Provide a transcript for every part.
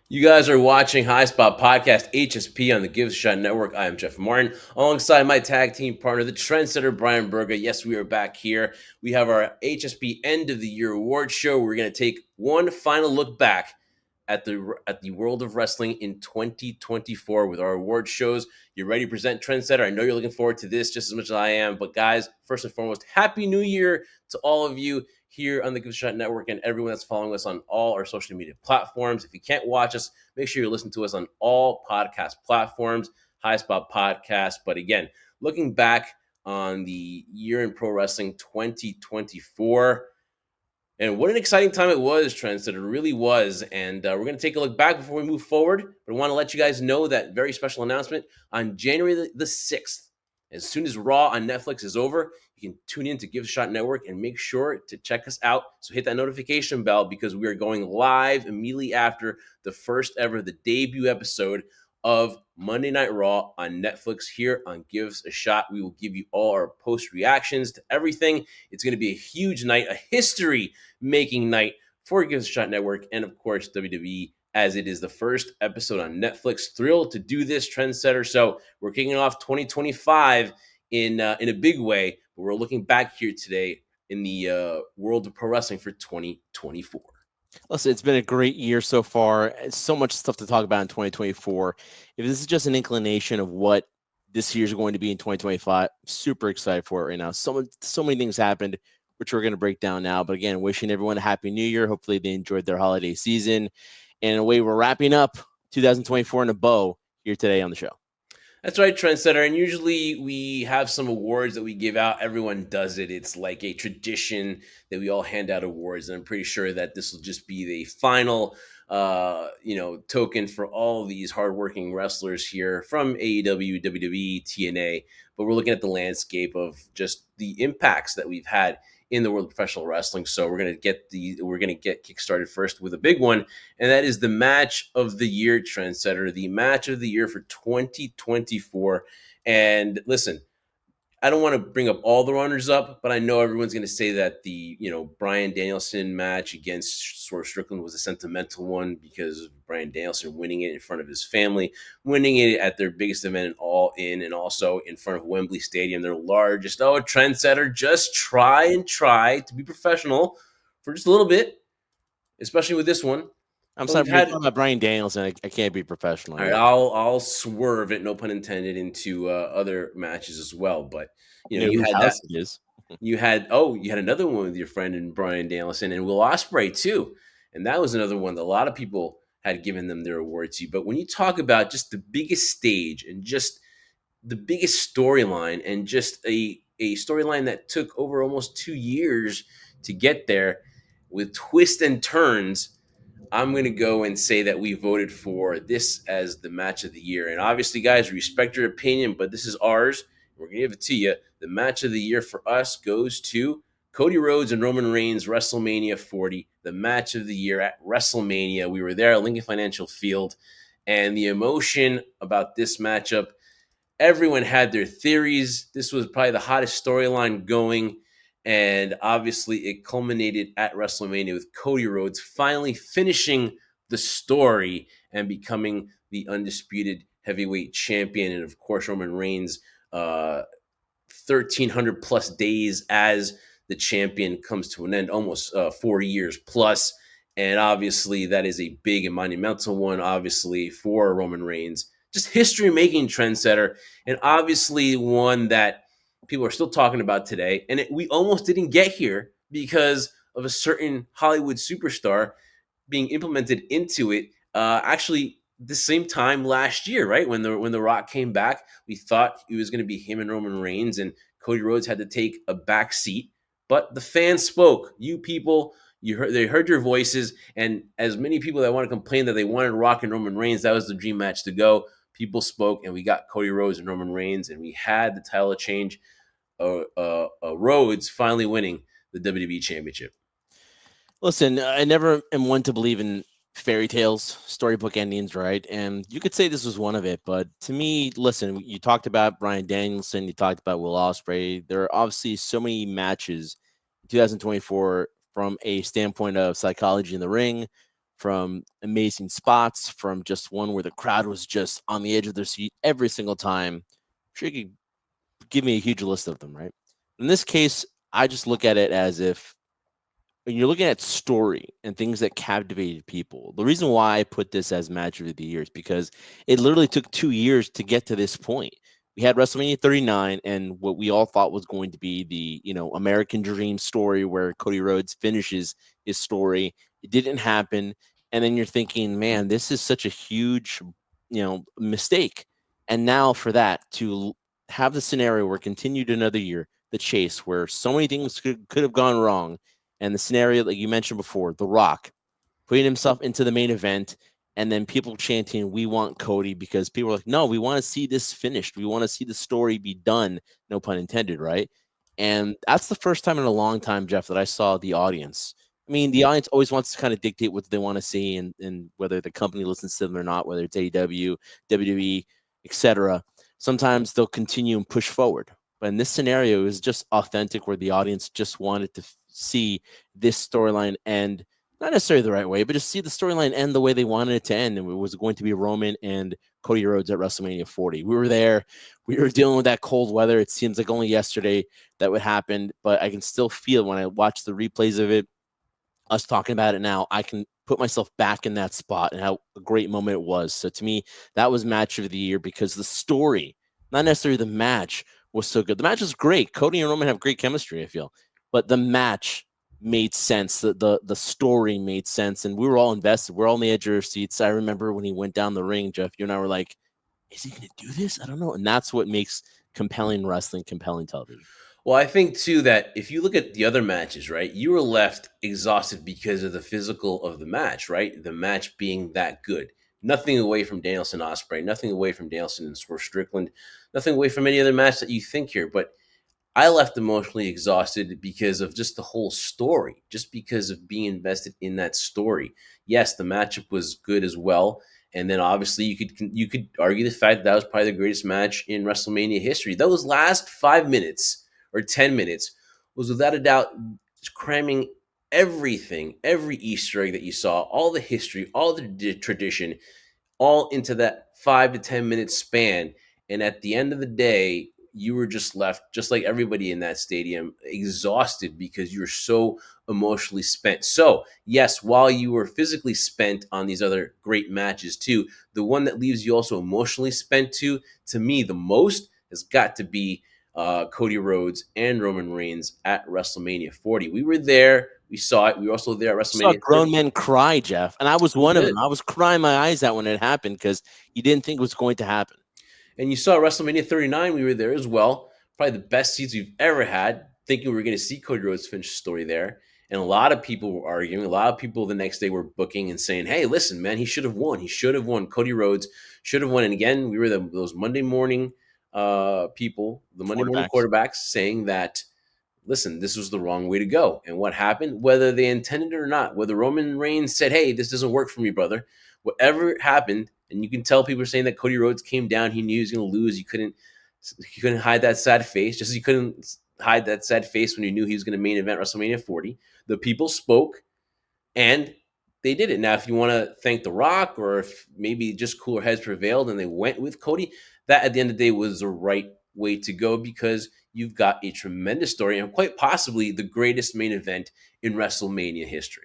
You guys are watching High Spot Podcast HSP on the Give Shot Network. I am Jeff Martin, alongside my tag team partner, the trendsetter Brian Berga. Yes, we are back here. We have our HSP End of the Year Award Show. We're going to take one final look back at the world of wrestling in 2024 with our award shows. You're ready to present trendsetter. I know you're looking forward to this just as much as I am. But guys, first and foremost, Happy New Year to all of you here on the Give Shot Network and everyone that's following us on all our social media platforms. If you can't watch us, make sure you listen to us on all podcast platforms, High Spot Podcast. But again, looking back on the year in pro wrestling 2024, and what an exciting time it was, Trent. That it really was. And we're going to take a look back before we move forward. But I want to let you guys know that very special announcement on January the 6th. As soon as Raw on Netflix is over, you can tune in to Give a Shot Network and make sure to check us out. So hit that notification bell because we are going live immediately after the first ever, the debut episode of Monday Night Raw on Netflix here on Give Us a Shot. We will give you all our post reactions to everything. It's going to be a huge night, a history making night for Give Us a Shot Network and, of course, WWE, as it is the first episode on Netflix. Thrilled to do this, trendsetter. So we're kicking off 2025 in a big way, but we're looking back here today in the world of pro wrestling for 2024. Listen, it's been a great year so far. So much stuff to talk about in 2024. If this is just an inclination of what this year's going to be in 2025, super excited for it right now. So many things happened, which we're going to break down now. But again, wishing everyone a happy new year. Hopefully they enjoyed their holiday season. And in a way, we're wrapping up 2024 in a bow here today on the show. That's right, trendsetter. And usually we have some awards that we give out. Everyone does it. It's like a tradition that we all hand out awards. And I'm pretty sure that this will just be the final, token for all these hardworking wrestlers here from AEW, WWE, TNA. But we're looking at the landscape of just the impacts that we've had in the world of professional wrestling. So we're gonna get kickstarted first with a big one, and that is the match of the year, trendsetter, the match of the year for 2024. And listen, I don't want to bring up all the runners up, but I know everyone's going to say that the Bryan Danielson match against Swerve Strickland was a sentimental one because of Bryan Danielson winning it in front of his family, winning it at their biggest event in All In, and also in front of Wembley Stadium, their largest. Oh, trendsetter, just try to be professional for just a little bit, especially with this one. I'm But sorry, we've but you're had talking about Brian Danielson. I can't be professional all right, here. I'll swerve it, no pun intended, into other matches as well. But You know you whose had that. house it is. You had another one with your friend and Brian Danielson and Will Ospreay too, and that was another one that a lot of people had given them their award to. But when you talk about just the biggest stage and just the biggest storyline and just a storyline that took over almost 2 years to get there with twists and turns, I'm going to go and say that we voted for this as the match of the year. And obviously, guys, respect your opinion, but this is ours. We're going to give it to you. The match of the year for us goes to Cody Rhodes and Roman Reigns, WrestleMania 40, the match of the year at WrestleMania. We were there at Lincoln Financial Field, and the emotion about this matchup, everyone had their theories. This was probably the hottest storyline going. And obviously, it culminated at WrestleMania with Cody Rhodes finally finishing the story and becoming the undisputed heavyweight champion. And of course, Roman Reigns, 1,300 plus days as the champion comes to an end, almost 4 years plus. And obviously, that is a big and monumental one, obviously, for Roman Reigns. Just history making trendsetter, and obviously one that people are still talking about today. And we almost didn't get here because of a certain Hollywood superstar being implemented into it. Actually, the same time last year, right when the Rock came back, we thought it was going to be him and Roman Reigns, and Cody Rhodes had to take a back seat. But the fans spoke. You people, they heard your voices, and as many people that want to complain that they wanted Rock and Roman Reigns, that was the dream match to go. People spoke, and we got Cody Rhodes and Roman Reigns, and we had the title change. Rhodes finally winning the WWE Championship. Listen, I never am one to believe in fairy tales, storybook endings, right? And you could say this was one of it, but to me, listen, you talked about Brian Danielson, you talked about Will Ospreay. There are obviously so many matches in 2024 from a standpoint of psychology in the ring, from amazing spots, from just one where the crowd was just on the edge of their seat every single time. I'm sure you could give me a huge list of them, right? In this case, I just look at it as if when you're looking at story and things that captivated people, the reason why I put this as match of the year is because it literally took 2 years to get to this point. We had WrestleMania 39 and what we all thought was going to be the, American Dream story where Cody Rhodes finishes his story. It didn't happen. And then you're thinking, man, this is such a huge, mistake. And now for that to have the scenario where continued another year, the chase, where so many things could have gone wrong, and the scenario that you mentioned before, The Rock putting himself into the main event, and then people chanting, "We want Cody," because people are like, "No, we want to see this finished. We want to see the story be done." No pun intended, right? And that's the first time in a long time, Jeff, that I saw the audience. I mean, the audience always wants to kind of dictate what they want to see, and whether the company listens to them or not, whether it's AEW, WWE, etc. Sometimes they'll continue and push forward. But in this scenario, it was just authentic, where the audience just wanted to see this storyline end, not necessarily the right way, but just see the storyline end the way they wanted it to end. And it was going to be Roman and Cody Rhodes at WrestleMania 40. We were there. We were dealing with that cold weather. It seems like only yesterday that would happen, but I can still feel when I watch the replays of it, us talking about it now, I can put myself back in that spot and how a great moment it was. So to me, that was match of the year because the story, not necessarily the match, was so good. The match was great. Cody and Roman have great chemistry, I feel, but the match made sense. The story made sense, and we were all invested. We're all on the edge of our seats. I remember when he went down the ring, Jeff. You and I were like, "Is he going to do this? I don't know." And that's what makes compelling wrestling compelling television. Well, I think too that if you look at the other matches, right, you were left exhausted because of the physical of the match, right? The match being that good. Nothing away from Danielson Osprey, nothing away from Danielson and Swerve Strickland, nothing away from any other match that you think here. But I left emotionally exhausted because of just the whole story, just because of being invested in that story. Yes, the matchup was good as well, and then obviously you could argue the fact that that was probably the greatest match in WrestleMania history. Those last 5 minutes or 10 minutes was without a doubt cramming everything, every Easter egg that you saw, all the history, all the tradition, all into that 5 to 10 minute span. And at the end of the day, you were just left, just like everybody in that stadium, exhausted because you were so emotionally spent. So, yes, while you were physically spent on these other great matches too, the one that leaves you also emotionally spent too, to me, the most has got to be Cody Rhodes and Roman Reigns at WrestleMania 40. We were there. We saw it. We were also there at Saw WrestleMania grown 30. men cry, Jeff, and I was We one of them. did. I was crying my eyes out when it happened because you didn't think it was going to happen. And you saw WrestleMania 39, we were there as well. Probably the best seats we've ever had, thinking we were going to see Cody Rhodes finish the story there. And a lot of people were arguing. A lot of people the next day were booking and saying, hey, listen, man, he should have won. He should have won. Cody Rhodes should have won. And again, we were those Monday morning people, the Monday morning Quarterbacks. quarterbacks saying that, listen, this was the wrong way to go. And what happened, whether they intended it or not, whether Roman Reigns said, hey, this doesn't work for me, brother, whatever happened, and you can tell people are saying that Cody Rhodes came down, he knew he was going to lose. You couldn't hide that sad face, just as you couldn't hide that sad face when you knew he was going to main event WrestleMania 40. The people spoke, and they did it. Now, if you want to thank The Rock, or if maybe just cooler heads prevailed and they went with Cody, that at the end of the day was the right way to go, because you've got a tremendous story and quite possibly the greatest main event in WrestleMania history.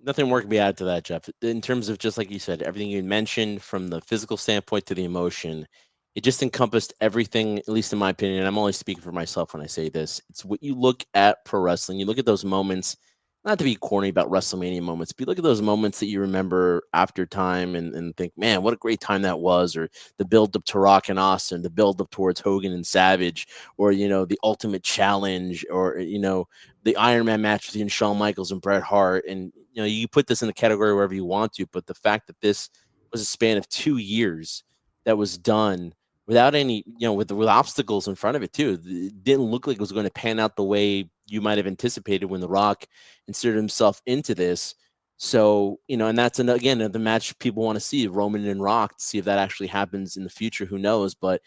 Nothing more can be added to that, Jeff. In terms of, just like you said, everything you mentioned from the physical standpoint to the emotion, it just encompassed everything, at least in my opinion. I'm only speaking for myself when I say this. It's what you look at pro wrestling, you look at those moments, not to be corny about WrestleMania moments, but you look at those moments that you remember after time, and think, man, what a great time that was, or the build up to Rock and Austin, the build up towards Hogan and Savage, or, the Ultimate Challenge, or, the Iron Man match between Shawn Michaels and Bret Hart. And, you put this in the category wherever you want to, but the fact that this was a span of 2 years that was done without any, with obstacles in front of it too. It didn't look like it was going to pan out the way you might have anticipated when The Rock inserted himself into this. So, and that's again the match people want to see, Roman and Rock, to see if that actually happens in the future. Who knows? But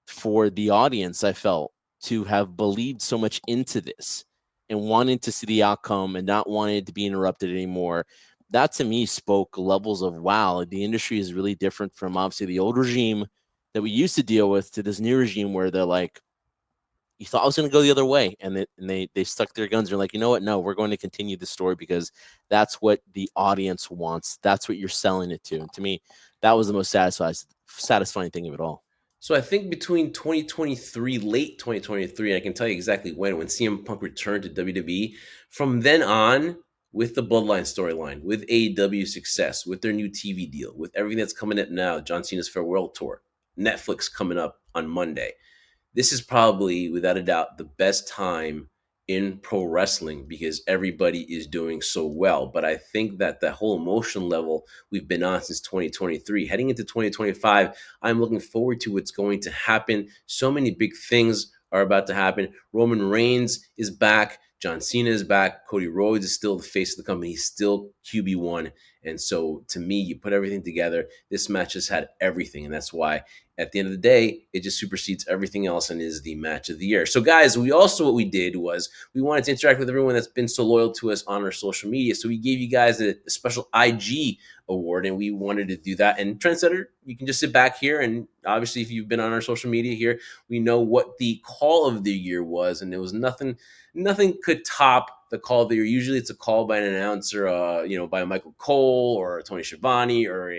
for the audience, I felt, to have believed so much into this, and wanting to see the outcome and not wanting it to be interrupted anymore. That to me spoke levels of wow, the industry is really different from obviously the old regime that we used to deal with to this new regime where they're like, you thought I was going to go the other way, and they stuck their guns. They're like, you know what? No, we're going to continue the story because that's what the audience wants. That's what you're selling it to. And to me, that was the most satisfying thing of it all. So I think between 2023, late 2023, I can tell you exactly when CM Punk returned to WWE. From then on, with the Bloodline storyline, with AEW success, with their new TV deal, with everything that's coming up now, John Cena's farewell tour, Netflix coming up on Monday, this is probably, without a doubt, the best time in pro wrestling because everybody is doing so well. But I think that the whole emotion level we've been on since 2023, heading into 2025, I'm looking forward to what's going to happen. So many big things are about to happen. Roman Reigns is back. John Cena is back. Cody Rhodes is still the face of the company. He's still QB1. And so to me, you put everything together. This match has had everything. And that's why at the end of the day, it just supersedes everything else and is the match of the year. So, guys, what we did was we wanted to interact with everyone that's been so loyal to us on our social media. So we gave you guys a special IG award, and we wanted to do that. And Trendsetter, you can just sit back here, and obviously, if you've been on our social media here, we know what the call of the year was, and there was nothing could top the call of the year. Usually, it's a call by an announcer, by Michael Cole or Tony Schiavone or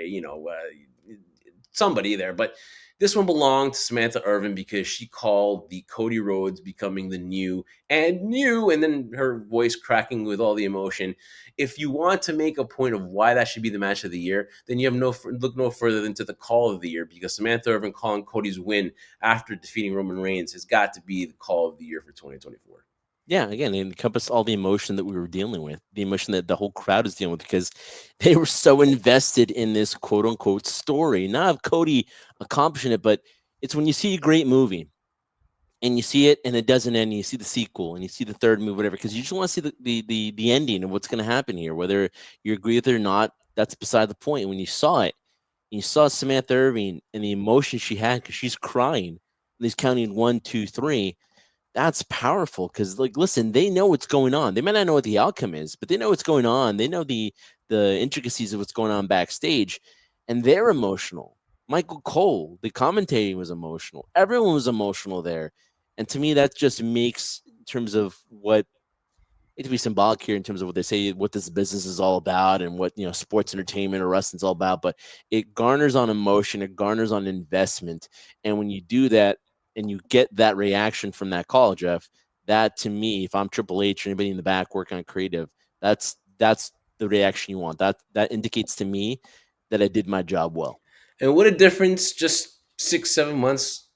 somebody there, but this one belonged to Samantha Irvin because she called the Cody Rhodes becoming the new, and then her voice cracking with all the emotion. If you want to make a point of why that should be the match of the year, then you have look no further than to the call of the year because Samantha Irvin calling Cody's win after defeating Roman Reigns has got to be the call of the year for 2024. Yeah, again, it encompassed all the emotion that we were dealing with, the emotion that the whole crowd is dealing with because they were so invested in this quote unquote story, not of Cody accomplishing it, but it's when you see a great movie and you see it and it doesn't end, and you see the sequel and you see the third movie, whatever, because you just want to see the ending of what's going to happen here, whether you agree with it or not. That's beside the point. When you saw it, and you saw Samantha Irving and the emotion she had because she's crying, and he's counting 1, 2, 3. That's powerful because, like, listen, they know what's going on. They might not know what the outcome is, but they know what's going on. They know the intricacies of what's going on backstage, and they're emotional. Michael Cole, the commentating was emotional. Everyone was emotional there, and to me, that just makes, in terms of what it to be symbolic here in terms of what they say, what this business is all about, and what sports entertainment or wrestling's all about. But it garners on emotion, it garners on investment, and when you do that and you get that reaction from that call, Jeff, that to me, if I'm Triple H or anybody in the back working on creative, that's the reaction you want. That indicates to me that I did my job well. And what a difference just 6-7 months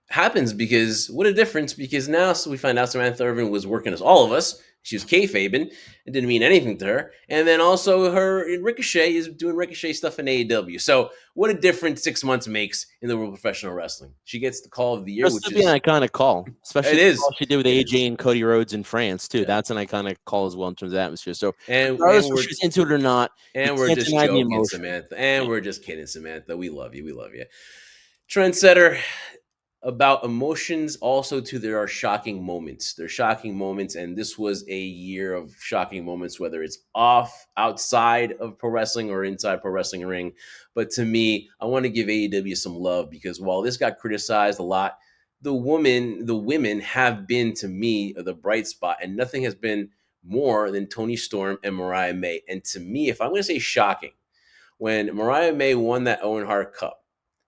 happens because what a difference because now so we find out Samantha Irvin was working as all of us. She was kayfabing. It didn't mean anything to her. And then also her Ricochet is doing Ricochet stuff in AEW. So what a difference 6 months makes in the world of professional wrestling. She gets the call of the year, That's which still be an is iconic call, especially it the is. call she did with It AJ is. and Cody Rhodes in France too. Yeah. That's an iconic call as well in terms of atmosphere. So And regardless if we're she's into it or not, you we're can't just deny the joking, emotion. Samantha. Yeah. And we're just kidding, Samantha. We love you. We love you. Trendsetter, about emotions also too, there are shocking moments. There's shocking moments, and this was a year of shocking moments, whether it's outside of pro wrestling or inside pro wrestling ring. But to me, I want to give AEW some love because while this got criticized a lot, the women have been, to me, the bright spot, and nothing has been more than Tony Storm and Mariah May. And to me, if I'm going to say shocking, when Mariah May won that Owen Hart Cup,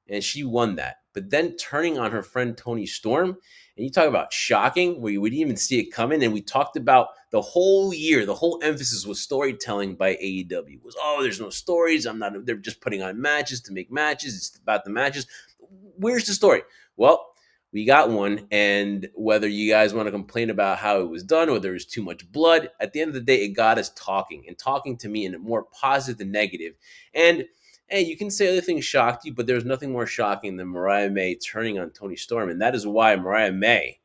and she won that. But then turning on her friend Tony Storm, and you talk about shocking, where you would even see it coming. And we talked about the whole year, the whole emphasis was storytelling by AEW. It was, there's no stories. They're just putting on matches to make matches. It's about the matches. Where's the story? Well, we got one, and whether you guys want to complain about how it was done or there was too much blood, at the end of the day, it got us talking and talking to me in a more positive than negative. And hey, you can say other things shocked you, but there's nothing more shocking than Mariah May turning on Tony Storm. And that is why Mariah May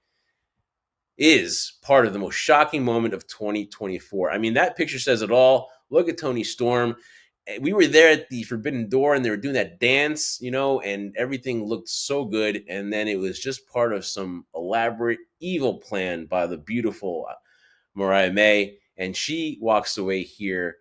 is part of the most shocking moment of 2024. I mean, that picture says it all. Look at Tony Storm. We were there at the Forbidden Door and they were doing that dance, and everything looked so good. And then it was just part of some elaborate evil plan by the beautiful Mariah May, and she walks away here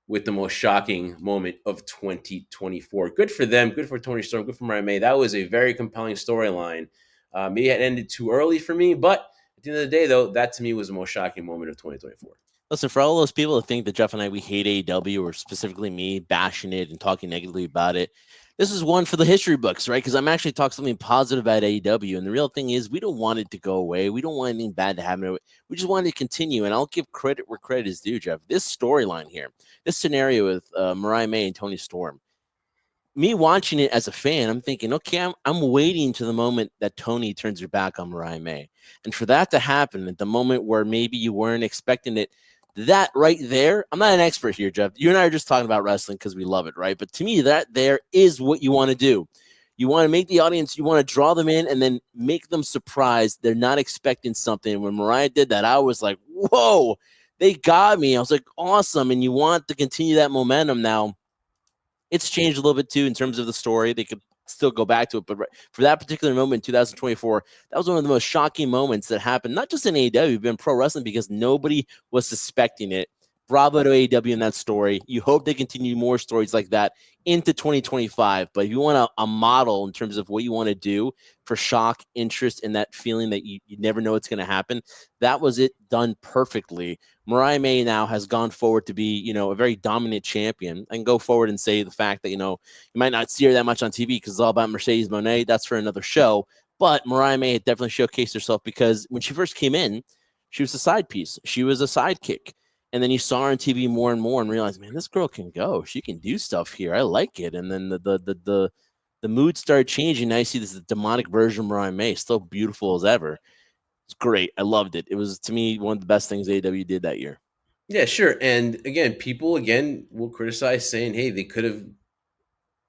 with the most shocking moment of 2024. Good for them. Good for Tony Storm. Good for Mariah May. That was a very compelling storyline. Maybe it ended too early for me, but at the end of the day, though, that to me was the most shocking moment of 2024. Listen, for all those people that think that Jeff and I we hate AEW, or specifically me bashing it and talking negatively about it, this is one for the history books, right? Because I'm actually talking something positive about AEW, and the real thing is we don't want it to go away. We don't want anything bad to happen. We just want it to continue. And I'll give credit where credit is due, Jeff. This storyline here, this scenario with Mariah May and Tony Storm, me watching it as a fan, I'm thinking, okay, I'm waiting to the moment that Tony turns her back on Mariah May. And for that to happen at the moment where maybe you weren't expecting it, that right there, I'm not an expert here, Jeff. You and I are just talking about wrestling because we love it, right? But to me, that there is what you want to do. You want to make the audience, you want to draw them in and then make them surprised. They're not expecting something. When Mariah did that, I was like, whoa, they got me. I was like, awesome. And you want to continue that momentum now. It's changed a little bit too in terms of the story. They could still go back to it, but for that particular moment in 2024, that was one of the most shocking moments that happened, not just in AEW, but in pro wrestling, because nobody was suspecting it. Bravo to AEW in that story. You hope they continue more stories like that into 2025. But if you want a model in terms of what you want to do for shock, interest, and that feeling that you never know what's going to happen, that was it done perfectly. Mariah May now has gone forward to be, a very dominant champion. I can go forward and say the fact that, you might not see her that much on TV because it's all about Mercedes Moné. That's for another show. But Mariah May had definitely showcased herself because when she first came in, she was a side piece. She was a sidekick. And then you saw her on TV more and more and realized, man, this girl can go. She can do stuff here. I like it. And then the mood started changing. Now you see this demonic version of Mariah May, still beautiful as ever. It's great. I loved it. It was, to me, one of the best things AEW did that year. Yeah, sure. And again, people will criticize saying, hey, they could have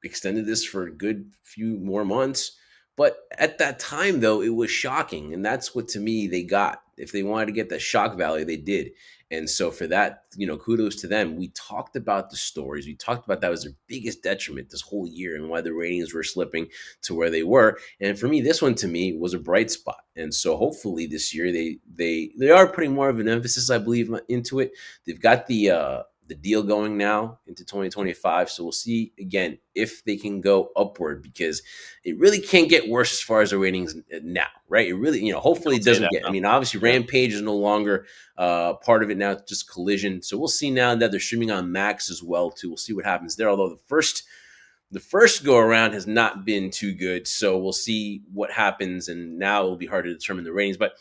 extended this for a good few more months. But at that time, though, it was shocking. And that's what, to me, they got. If they wanted to get the shock value, they did. And so for that, kudos to them. We talked about the stories. We talked about that was their biggest detriment this whole year and why the ratings were slipping to where they were. And for me, this one to me was a bright spot. And so hopefully this year they are putting more of an emphasis, I believe, into it. They've got the deal going now into 2025. So we'll see again if they can go upward, because it really can't get worse as far as the ratings now, right? It really, hopefully Don't it say doesn't that, get. I no. mean, obviously, Yeah. Rampage is no longer part of it now; it's just Collision. So we'll see now that they're streaming on Max as well too. We'll see what happens there. Although the first go around has not been too good, so we'll see what happens. And now it'll be hard to determine the ratings, but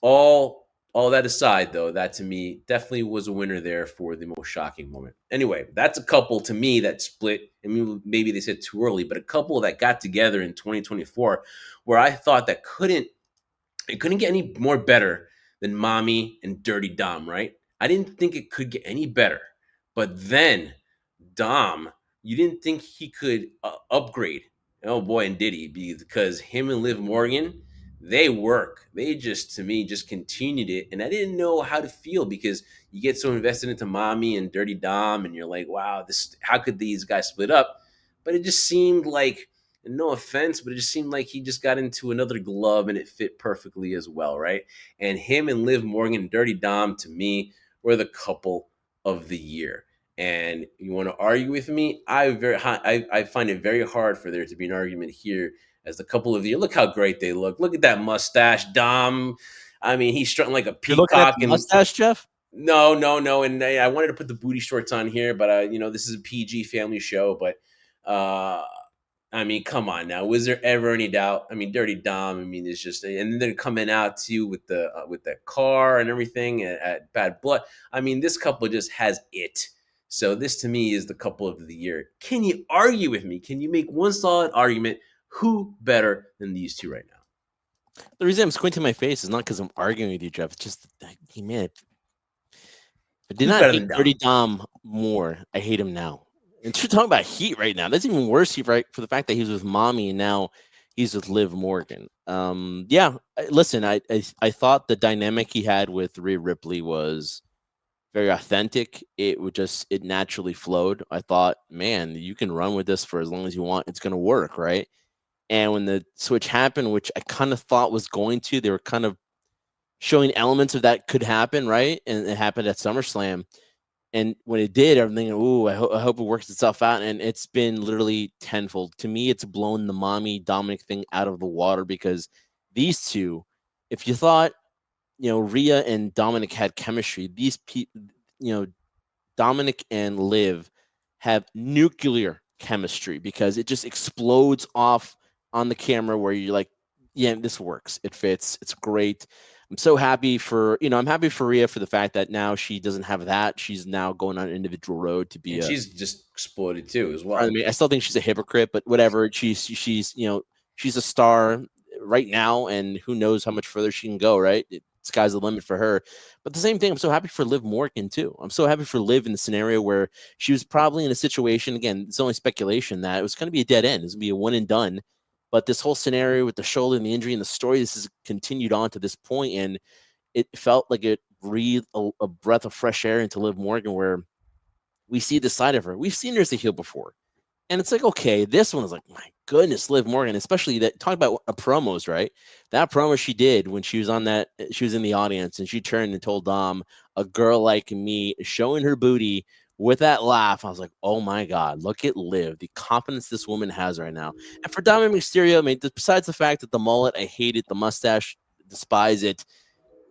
all that aside, though, that to me definitely was a winner there for the most shocking moment. Anyway, that's a couple to me that split. I mean, maybe they said too early, but a couple that got together in 2024 where I thought that it couldn't get any more better than Mommy and Dirty Dom, right? I didn't think it could get any better. But then Dom, you didn't think he could upgrade. Oh boy, and did he? Because him and Liv Morgan, they work. They just, to me, just continued it. And I didn't know how to feel because you get so invested into Mommy and Dirty Dom, and you're like, wow, how could these guys split up? But it just seemed like, and no offense, but it just seemed like he just got into another glove and it fit perfectly as well, right? And him and Liv Morgan, Dirty Dom, to me, were the couple of the year. And you want to argue with me? I find it very hard for there to be an argument here as the couple of the year. Look how great they look. Look at that mustache, Dom. I mean, he's strutting like a You're looking at peacock. the And mustache, Jeff? no, no, no. And I wanted to put the booty shorts on here, but this is a PG family show. But uh, I mean, come on now. Was there ever any doubt? I mean, Dirty Dom. I mean, it's just, and then coming out to you with the car and everything at Bad Blood. I mean, this couple just has it. So this to me is the couple of the year. Can you argue with me? Can you make one solid argument? Who better than these two right now? The reason I'm squinting my face is not because I'm arguing with you, Jeff. It's just, man, I did Who's not better hate than Dom? Dirty Dom more. I hate him now. And you're talking about heat right now. That's even worse, right? For the fact that he was with Mommy and now he's with Liv Morgan. Yeah. Listen, I thought the dynamic he had with Rhea Ripley was very authentic. It naturally flowed. I thought, man, you can run with this for as long as you want. It's going to work, right? And when the switch happened, which I kind of thought was going to, they were kind of showing elements of that could happen, right? And it happened at SummerSlam. And when it did, I'm thinking, ooh, I hope it works itself out. And it's been literally tenfold. To me, it's blown the mommy Dominic thing out of the water because these two, if you thought, Rhea and Dominic had chemistry, these people, Dominic and Liv have nuclear chemistry because it just explodes off on the camera where you're like, yeah, this works. It fits. It's great. I'm so happy for, I'm happy for Rhea for the fact that now she doesn't have that. She's now going on an individual road to be And a she's just exploded too as I well. mean, I still think she's a hypocrite, but whatever. She's a star right now, and who knows how much further she can go. Right, sky's the limit for her. But the same thing, I'm so happy for Liv Morgan too. I'm so happy for Liv in the scenario where she was probably in a situation. Again, it's only speculation that it was going to be a dead end. It's going to be a one and done. But this whole scenario with the shoulder and the injury and the story, this has continued on to this point, and it felt like it breathed a breath of fresh air into Liv Morgan, where we see the side of her. We've seen her as a heel before. And it's like, okay, this one is like, my goodness, Liv Morgan, especially that talk about promos, right? That promo she did when she was on she was in the audience and she turned and told Dom, a girl like me, showing her booty with that laugh. I was like, oh my God, look at Liv, the confidence this woman has right now. And for Dominic Mysterio, I mean, besides the fact that the mullet, I hate it, the mustache, despise it.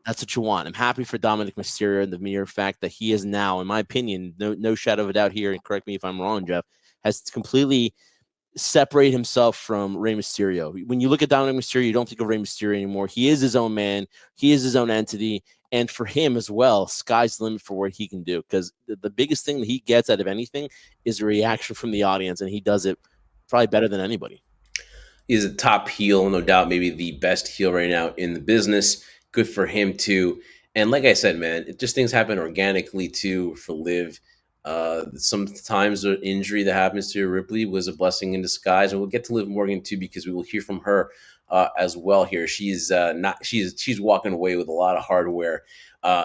That's what you want. I'm happy for Dominic Mysterio and the mere fact that he is now, in my opinion, no shadow of a doubt here, and correct me if I'm wrong, Jeff, has completely separated himself from Rey Mysterio. When you look at Dominic Mysterio, you don't think of Rey Mysterio anymore. He is his own man. He is his own entity. And for him as well, sky's the limit for what he can do. Because the biggest thing that he gets out of anything is a reaction from the audience, and he does it probably better than anybody. He's a top heel, no doubt, maybe the best heel right now in the business. Good for him too. And like I said, man, it just things happen organically too for Liv. Sometimes the injury that happens to Ripley was a blessing in disguise, and we'll get to Liv Morgan too because we will hear from her as well here. She's not she's walking away with a lot of hardware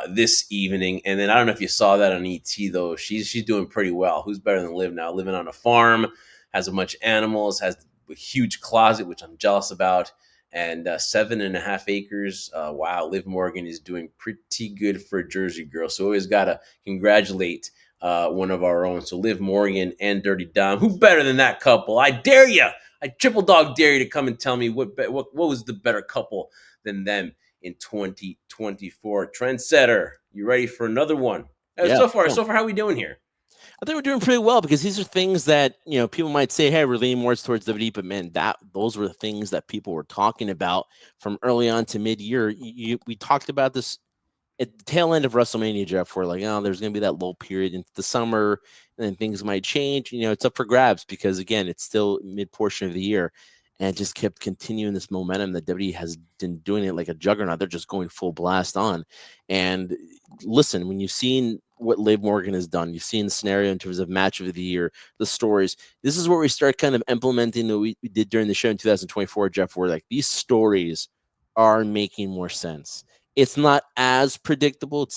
this evening, and then I don't know if you saw that on ET though. She's doing pretty well. Who's better than Liv now? Living on a farm, has a bunch of animals, has a huge closet, which I'm jealous about, and 7.5 acres. Wow, Liv Morgan is doing pretty good for a Jersey girl. So always gotta congratulate one of our own. So Liv Morgan and Dirty Dom, who better than that couple? I dare you. I triple dog dare you to come and tell me what was the better couple than them in 2024. Trendsetter, you ready for another one? Yeah. So far, how we doing here? I think we're doing pretty well because these are things that people might say, "Hey, we're leaning more towards WWE," but man, those were the things that people were talking about from early on to mid-year. We talked about this at the tail end of WrestleMania, Jeff. We're like, oh, there's going to be that lull period into the summer, and then things might change. It's up for grabs because again, it's still mid portion of the year, and it just kept continuing this momentum that WWE has been doing it like a juggernaut. They're just going full blast on, and listen, when you've seen what Liv Morgan has done, you've seen the scenario in terms of match of the year, the stories. This is where we start kind of implementing what we did during the show in 2024, Jeff, where like these stories are making more sense. It's not as predictable.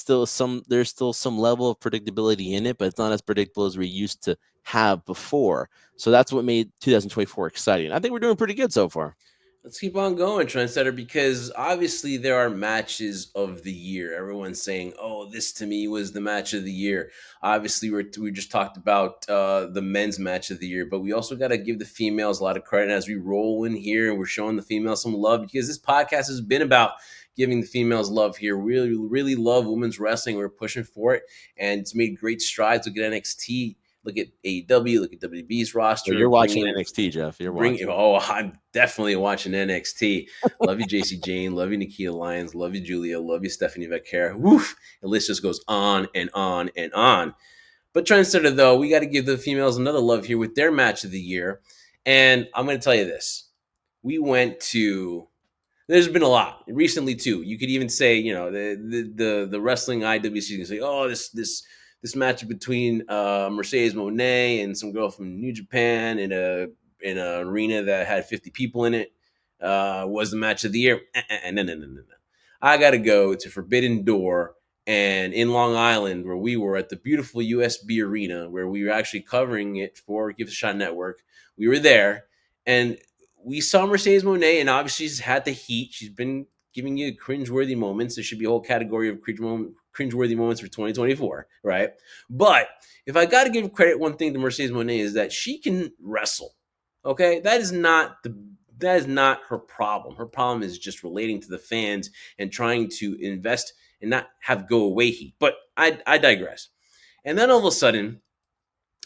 There's still some level of predictability in it, but it's not as predictable as we used to have before. So that's what made 2024 exciting. I think we're doing pretty good so far. Let's keep on going, Trendsetter, because obviously there are matches of the year. Everyone's saying, "Oh, this to me was the match of the year." Obviously, we just talked about the men's match of the year, but we also got to give the females a lot of credit as we roll in here and we're showing the females some love because this podcast has been about giving the females love here. Really, really love women's wrestling. We're pushing for it, and it's made great strides. Look at NXT. Look at AEW. Look at WWE's Well, roster. you're watching Bringing NXT, Jeff. You're Bring watching. oh, I'm definitely watching NXT. Love you, JC Jane. Love you, Nikita Lyons. Love you, Julia. Love you, Stephanie Becker. Woof. The list just goes on and on and on. But Trendsetter, though, we got to give the females another love here with their match of the year. And I'm going to tell you this: we went to. There's been a lot recently too. You could even say, the wrestling IWC can say, oh, this match between Mercedes Moné and some girl from New Japan in an arena that had 50 people in it was the match of the year. No. I got to go to Forbidden Door and in Long Island, where we were at the beautiful USB Arena, where we were actually covering it for Give It a Shot Network. We were there, and we saw Mercedes Moné, and obviously she's had the heat. She's been giving you cringeworthy moments. There should be a whole category of cringeworthy moments for 2024, right? But if I got to give credit, one thing to Mercedes Moné is that she can wrestle. Okay, that is not her problem. Her problem is just relating to the fans and trying to invest and not have go away heat. But I digress. And then all of a sudden,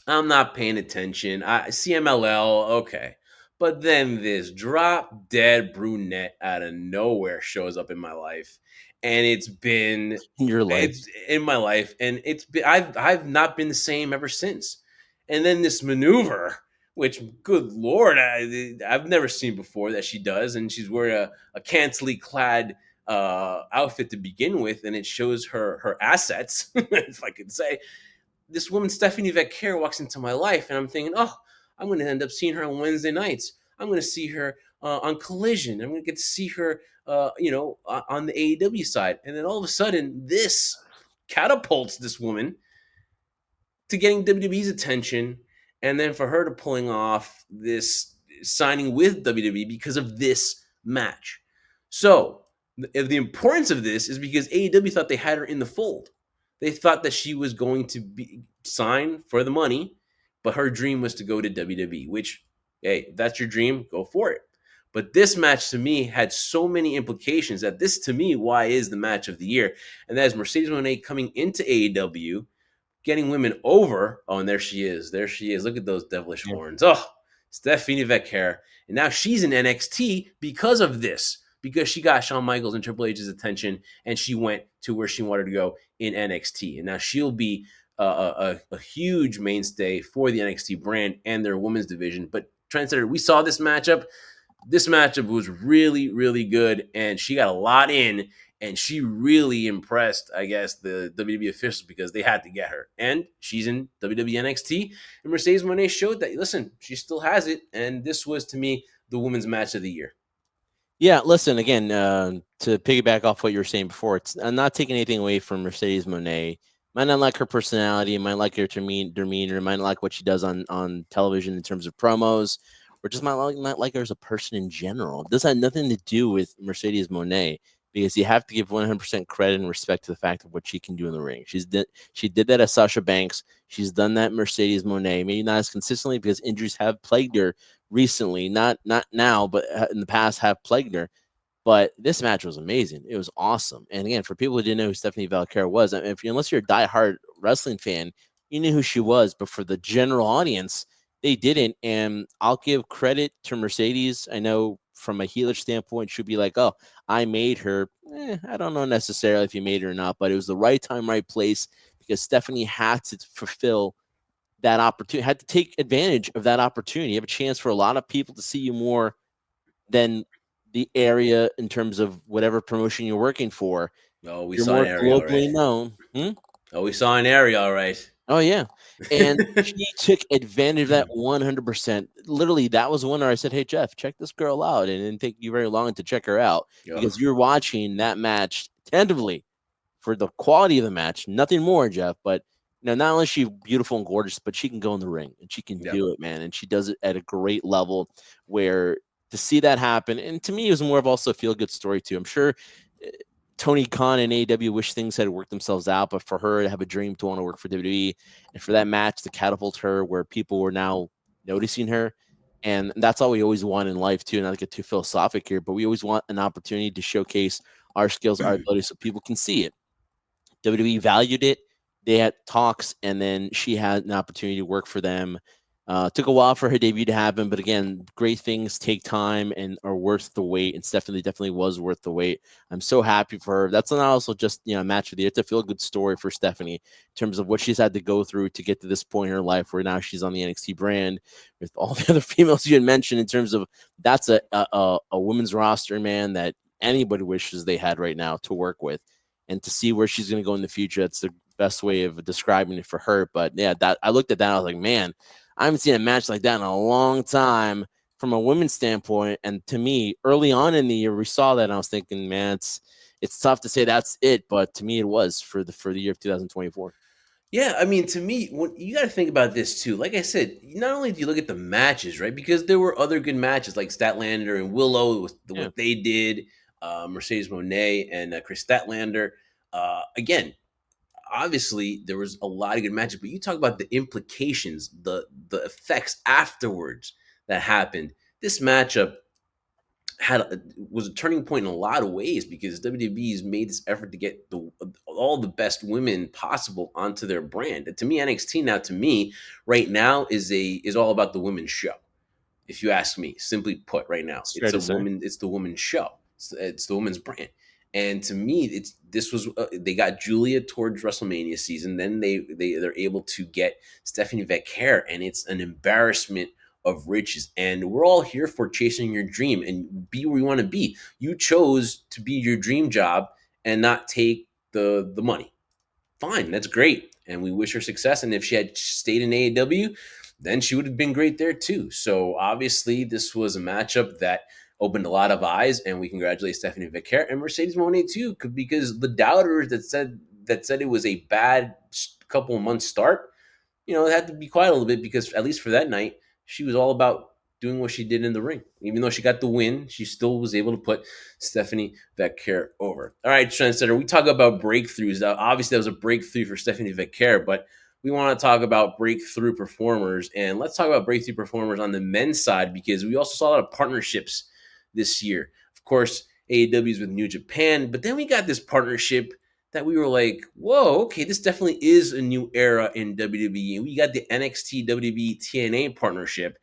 I'm not paying attention. CMLL, okay. But then this drop dead brunette out of nowhere shows up in my life. And In your life. it's in my life, and I've not been the same ever since. And then this maneuver, which good lord, I've never seen before that she does, and she's wearing a cantily clad outfit to begin with, and it shows her assets, if I could say. This woman, Stephanie Vecchia, walks into my life, and I'm thinking, oh, I'm going to end up seeing her on Wednesday nights. I'm going to see her on Collision. I'm going to get to see her, on the AEW side. And then all of a sudden, this catapults this woman to getting WWE's attention, and then for her to pulling off this signing with WWE because of this match. So the importance of this is because AEW thought they had her in the fold. They thought that she was going to be signed for the money, but her dream was to go to WWE, which, hey, if that's your dream, go for it. But this match to me had so many implications that this to me why is the match of the year. And that is Mercedes Moné coming into AEW, getting women over. Oh, and there she is. There she is. Look at those devilish Yeah. horns. Oh, Stephanie Vecchia. And now she's in NXT because of this, because she got Shawn Michaels and Triple H's attention, and she went to where she wanted to go in NXT. And now she'll be a huge mainstay for the NXT brand and their women's division. But Trendsetter, we saw this matchup. This matchup was really, really good, and she got a lot in, and she really impressed, I guess, the WWE officials because they had to get her. And she's in WWE NXT, and Mercedes Moné showed that, listen, she still has it, and this was, to me, the women's match of the year. Yeah, listen again. To piggyback off what you were saying before, I'm not taking anything away from Mercedes Moné. Might not like her personality, might like her demeanor, might not like what she does on television in terms of promos, or just might not like her as a person in general. This had nothing to do with Mercedes Moné because you have to give 100% credit and respect to the fact of what she can do in the ring. She did that at Sasha Banks. She's done that Mercedes Moné, maybe not as consistently because injuries have plagued her recently, not now, but in the past have plagued her. But this match was amazing. It was awesome. And again, for people who didn't know who Stephanie Valkyra was, I mean, unless you're a diehard wrestling fan, you knew who she was. But for the general audience, they didn't. And I'll give credit to Mercedes. I know from a healer standpoint, she'd be like, oh, I made her. I don't know necessarily if you made her or not, but it was the right time, right place because Stephanie had to fulfill that opportunity, had to take advantage of that opportunity. You have a chance for a lot of people to see you more than the area in terms of whatever promotion you're working for. Oh, we You're saw an more area, all right. globally known. Oh, we saw an area, all right. Oh yeah, and she took advantage of that 100%. Literally, that was one where I said, "Hey Jeff, check this girl out," and it didn't take you very long to check her out Oh, because you're watching that match tentatively for the quality of the match, nothing more, Jeff. But not only is she beautiful and gorgeous, but she can go in the ring and she can yeah. do it, man. And she does it at a great level where to see that happen, and to me, it was more of also a feel good story too. I'm sure Tony Khan and AEW wish things had worked themselves out, but for her to have a dream to want to work for WWE and for that match to catapult her where people were now noticing her. And that's all we always want in life too. Not to get too philosophic here, but we always want an opportunity to showcase our skills, our abilities, so people can see it. WWE valued it. They had talks, and then she had an opportunity to work for them. Took a while for her debut to happen, but again, great things take time and are worth the wait. And Stephanie definitely was worth the wait. I'm so happy for her. That's not also just a match of the year. It's a feel good story for Stephanie in terms of what she's had to go through to get to this point in her life, where now she's on the NXT brand with all the other females you had mentioned. In terms of that's a women's roster, man, that anybody wishes they had right now to work with. And to see where she's going to go in the future, that's the best way of describing it for her. But yeah, that I looked at that, I was like, man, I haven't seen a match like that in a long time from a women's standpoint. And to me, early on in the year, we saw that, and I was thinking, man, it's tough to say that's it, but to me, it was for the year of 2024. Yeah, I mean, to me, you got to think about this too. Like I said, not only do you look at the matches, right? Because there were other good matches like Statlander and Willow with Yeah, what they did. Mercedes Monet and Chris Statlander. Again, obviously there was a lot of good matches, but you talk about the implications, the effects afterwards that happened. This matchup was a turning point in a lot of ways because WWE has made this effort to get all the best women possible onto their brand. And to me, NXT now, to me, right now is all about the women's show, if you ask me. Simply put, right now, It's fair to say. it's the woman's show. It's the woman's brand. And to me, this was they got Julia towards WrestleMania season. Then they're able to get Stephanie Becker, and it's an embarrassment of riches. And we're all here for chasing your dream and be where you want to be. You chose to be your dream job and not take the money. Fine, that's great. And we wish her success. And if she had stayed in AEW, then she would have been great there too. So obviously, this was a matchup that opened a lot of eyes, and we congratulate Stephanie Becker and Mercedes Moné too, because the doubters that said it was a bad couple of months start, it had to be quiet a little bit because at least for that night, she was all about doing what she did in the ring. Even though she got the win, she still was able to put Stephanie Becker over. All right, Trendsetter, we talk about breakthroughs. Obviously, that was a breakthrough for Stephanie Becker, but we want to talk about breakthrough performers. And let's talk about breakthrough performers on the men's side because we also saw a lot of partnerships this year. Of course, AEW's with New Japan, but then we got this partnership that we were like, whoa, okay, this definitely is a new era in WWE. We got the NXT WWE TNA partnership.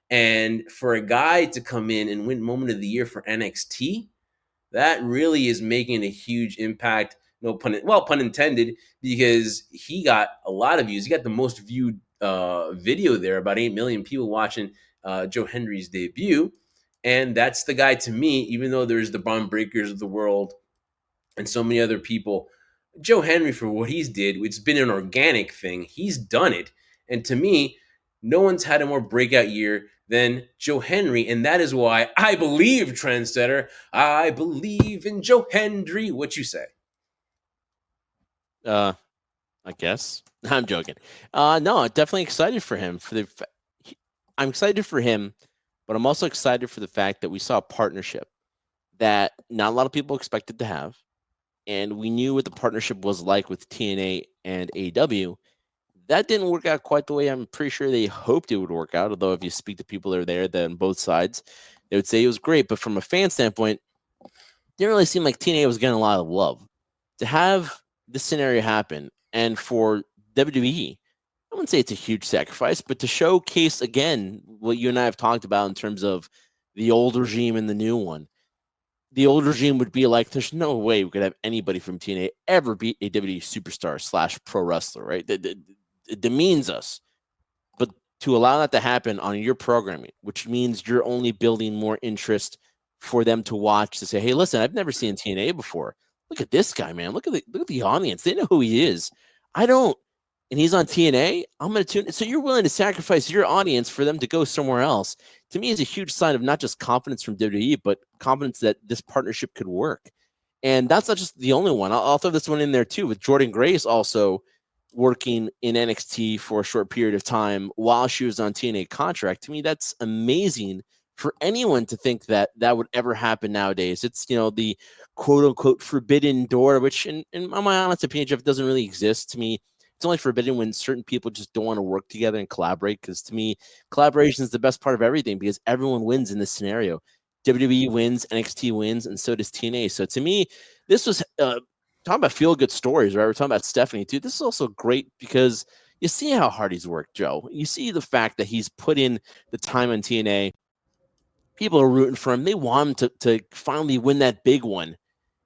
And for a guy to come in and win Moment of the Year for NXT, that really is making a huge impact. No pun intended, because he got a lot of views. He got the most viewed video there, about 8 million people watching Joe Hendry's debut. And that's the guy to me, even though there's the Braun Breakers of the world and so many other people. Joe Henry, for what he's did, it's been an organic thing. He's done it. And to me, no one's had a more breakout year than Joe Henry. And that is why I believe, Trendsetter, I believe in Joe Hendry. What you say? Uh, I guess I'm joking. No, I'm definitely excited for him. I'm excited for him, but I'm also excited for the fact that we saw a partnership that not a lot of people expected to have, and we knew what the partnership was like with TNA and AEW. That didn't work out quite the way I'm pretty sure they hoped it would work out. Although if you speak to people that are there, then both sides, they would say it was great. But from a fan standpoint, it didn't really seem like TNA was getting a lot of love. To have this scenario happen, and for WWE, I wouldn't say it's a huge sacrifice, but to showcase again what you and I have talked about in terms of the old regime and the new one. The old regime would be like, there's no way we could have anybody from TNA ever be a WWE superstar / pro wrestler, right? It demeans us. But to allow that to happen on your programming, which means you're only building more interest for them to watch, to say, hey, listen, I've never seen TNA before. Look at this guy, man. Look at the audience. They know who he is. I don't. And he's on TNA. I'm going to tune. So you're willing to sacrifice your audience for them to go somewhere else. To me, is a huge sign of not just confidence from WWE, but confidence that this partnership could work. And that's not just the only one. I'll throw this one in there too, with Jordan Grace also working in NXT for a short period of time while she was on TNA contract. To me, that's amazing for anyone to think that that would ever happen nowadays. It's, the quote unquote forbidden door, which in my honest opinion, Jeff, doesn't really exist to me. It's only forbidden when certain people just don't want to work together and collaborate. Because to me, collaboration is the best part of everything because everyone wins in this scenario. WWE wins, NXT wins, and so does TNA. So to me, this was talking about feel good stories, right? We're talking about Stephanie too. This is also great because you see how hard he's worked, Joe. You see the fact that he's put in the time on TNA. People are rooting for him. They want him to finally win that big one.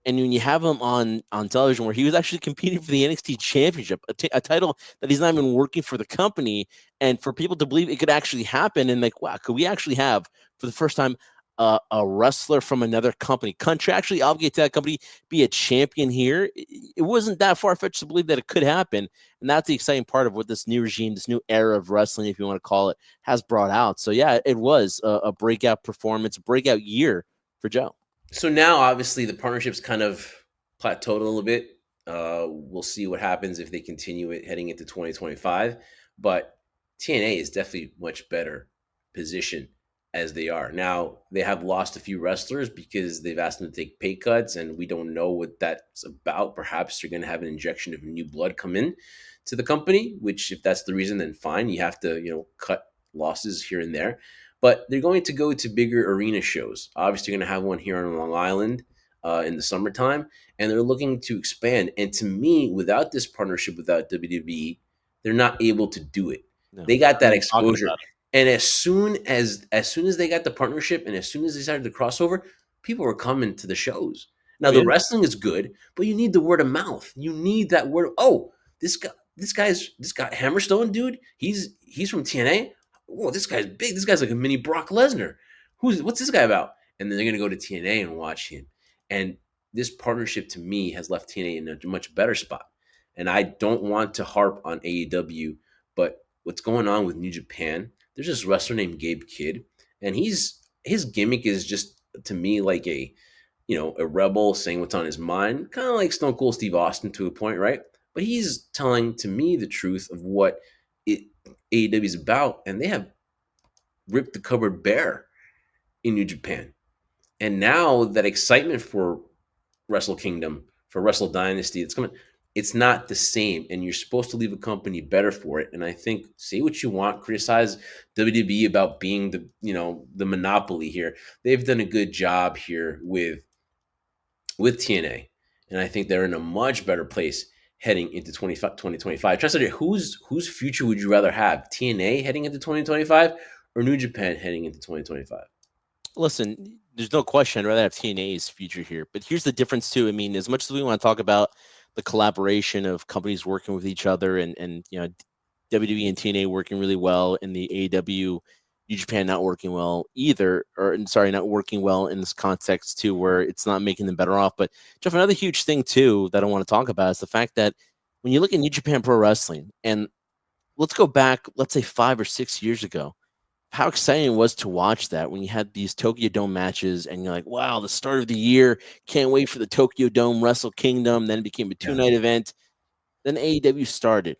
And when you have him on television, where he was actually competing for the NXT Championship, a title that he's not even working for the company, and for people to believe it could actually happen, and like, wow, could we actually have for the first time a wrestler from another company, contractually obligated to that company, be a champion here? It wasn't that far fetched to believe that it could happen, and that's the exciting part of what this new regime, this new era of wrestling, if you want to call it, has brought out. So yeah, it was a breakout performance, a breakout year for Joe. So now, obviously, the partnership's kind of plateaued a little bit. We'll see what happens if they continue it heading into 2025. But TNA is definitely much better position as they are. Now, they have lost a few wrestlers because they've asked them to take pay cuts, and we don't know what that's about. Perhaps they're going to have an injection of new blood come in to the company, which, if that's the reason, then fine. You have to, cut losses here and there. But they're going to go to bigger arena shows. Obviously, they're going to have one here on Long Island in the summertime, and they're looking to expand. And to me, without this partnership, without WWE, they're not able to do it. No, They got not that even talking exposure, about and as soon as they got the partnership, and as soon as they started the crossover, people were coming to the shows. Now it. the Yeah, wrestling is good, but you need the word of mouth. You need that word. Oh, this guy Hammerstone, dude. He's from TNA. Whoa, this guy's big. This guy's like a mini Brock Lesnar. What's this guy about? And then they're gonna go to TNA and watch him. And this partnership to me has left TNA in a much better spot. And I don't want to harp on AEW, but what's going on with New Japan? There's this wrestler named Gabe Kidd, and his gimmick is just to me like a rebel saying what's on his mind, kind of like Stone Cold Steve Austin to a point, right? But he's telling to me the truth of what it AEW is about, and they have ripped the cupboard bare in New Japan. And now that excitement for Wrestle Kingdom, for Wrestle Dynasty, it's coming. It's not the same, and you're supposed to leave a company better for it. And I think, say what you want, criticize WWE about being the monopoly here. They've done a good job here with TNA, and I think they're in a much better place heading into 2025. Translator, whose future would you rather have? TNA heading into 2025 or New Japan heading into 2025? listen, there's no question I'd rather have TNA's future here. But here's the difference too. I mean, as much as we want to talk about the collaboration of companies working with each other and WWE and TNA working really well and the AEW New Japan not working well either, or sorry, not working well in this context too, where it's not making them better off. But Jeff, another huge thing too that I want to talk about is the fact that when you look at New Japan Pro Wrestling, and let's go back, let's say 5 or 6 years ago, how exciting it was to watch that when you had these Tokyo Dome matches and you're like, wow, the start of the year, can't wait for the Tokyo Dome Wrestle Kingdom. Then it became a Yeah. two-night event. Then AEW started.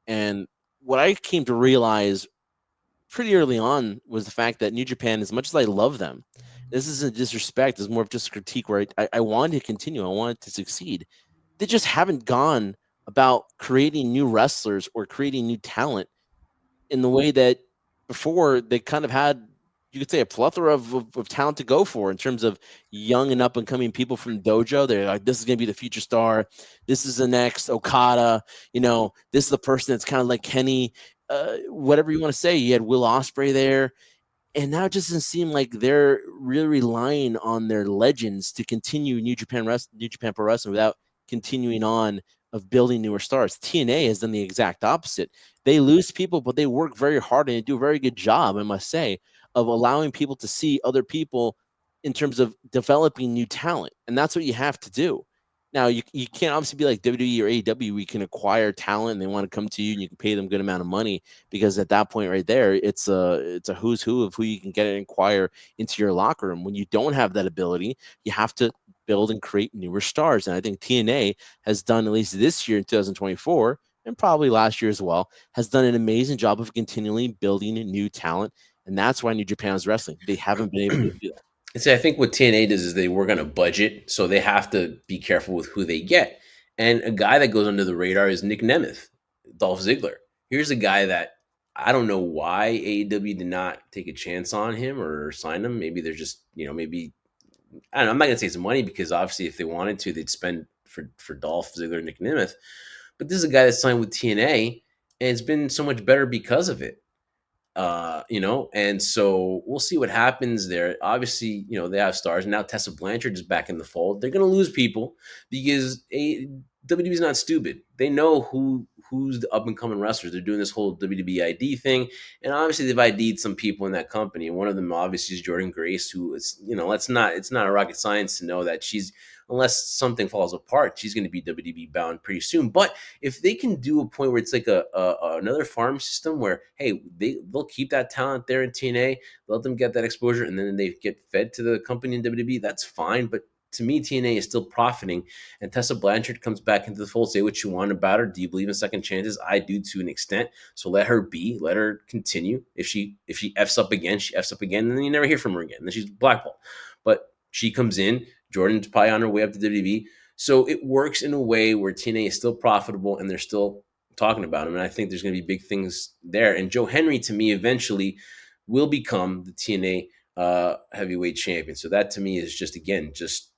And what I came to realize pretty early on was the fact that New Japan, as much as I love them, this isn't disrespect, it's more of just a critique where I wanted to continue, I wanted to succeed. They just haven't gone about creating new wrestlers or creating new talent in the way that before they kind of had, you could say, a plethora of talent to go for in terms of young and up and coming people from the dojo. They're like, this is going to be the future star. This is the next Okada. This is the person that's kind of like Kenny. Whatever you want to say. You had Will Ospreay there, and now it just doesn't seem like they're really relying on their legends to continue New Japan Pro Wrestling without continuing on of building newer stars. TNA has done the exact opposite. They lose people, but they work very hard and they do a very good job, I must say, of allowing people to see other people in terms of developing new talent. And that's what you have to do. Now, you can't obviously be like WWE or AEW. We can acquire talent and they want to come to you and you can pay them a good amount of money, because at that point right there, it's a who's who of who you can get and acquire into your locker room. When you don't have that ability, you have to build and create newer stars. And I think TNA has done, at least this year in 2024, and probably last year as well, has done an amazing job of continually building new talent. And that's why New Japan's wrestling. They haven't been able to do that. See, I think what TNA does is they work on a budget, so they have to be careful with who they get. And a guy that goes under the radar is Nick Nemeth, Dolph Ziggler. Here's a guy that I don't know why AEW did not take a chance on him or sign him. Maybe they're just, maybe I don't know. I'm not gonna say it's money because obviously if they wanted to, they'd spend for Dolph Ziggler and Nick Nemeth. But this is a guy that signed with TNA, and it's been so much better because of it. And so we'll see what happens there. Obviously, they have stars. Now Tessa Blanchard is back in the fold. They're going to lose people because WWE is not stupid. They know who's the up and coming wrestlers. They're doing this whole WWE ID thing, and obviously they've ID'd some people in that company. And one of them obviously is Jordan Grace, who is, it's not a rocket science to know that she's, unless something falls apart, she's going to be WWE bound pretty soon. But if they can do a point where it's like another farm system where, hey, they'll keep that talent there in TNA, let them get that exposure, and then they get fed to the company in WWE, that's fine. But to me, TNA is still profiting, and Tessa Blanchard comes back into the fold. Say what you want about her. Do you believe in second chances? I do to an extent. So let her be. Let her continue. If she f's up again, she f's up again, and then you never hear from her again. Then she's blackballed. But she comes in. Jordan's probably on her way up to WWE. So it works in a way where TNA is still profitable and they're still talking about him. And I think there's going to be big things there. And Joe Henry, to me, eventually will become the TNA heavyweight champion. So that to me is just, again, just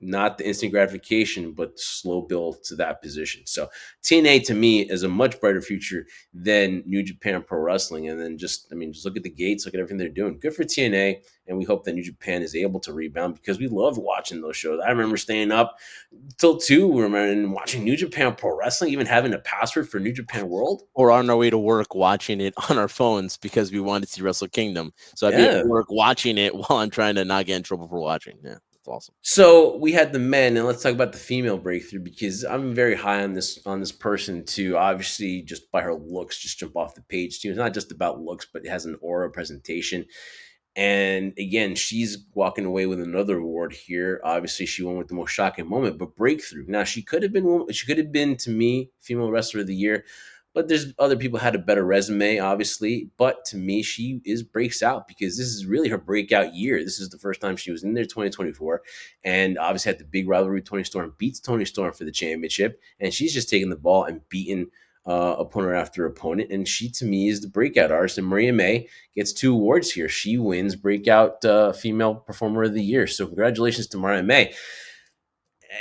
not the instant gratification, but slow build to that position. So TNA to me is a much brighter future than New Japan Pro Wrestling. And then just look at the gates, look at everything they're doing. Good for TNA. And we hope that New Japan is able to rebound because we love watching those shows. I remember staying up till 2 and watching New Japan Pro Wrestling, even having a password for New Japan World. Or on our way to work watching it on our phones because we wanted to see Wrestle Kingdom. So I'd be Yeah. at work watching it while I'm trying to not get in trouble for watching. Yeah, that's awesome. So we had the men, and let's talk about the female breakthrough because I'm very high on this person too. Obviously, just by her looks, just jump off the page too. It's not just about looks, but it has an aura presentation. And again, she's walking away with another award here. Obviously, she won with the most shocking moment, but breakthrough. Now, she could have been to me female wrestler of the year, but there's other people had a better resume, obviously. But to me, she breaks out because this is really her breakout year. This is the first time she was in there, 2024, and obviously had the big rivalry with Toni Storm, beats Toni Storm for the championship, and she's just taking the ball and beating opponent after opponent. And she, to me, is the breakout artist. And Maria May gets 2 awards here. She wins Breakout Female Performer of the Year. So congratulations to Maria May.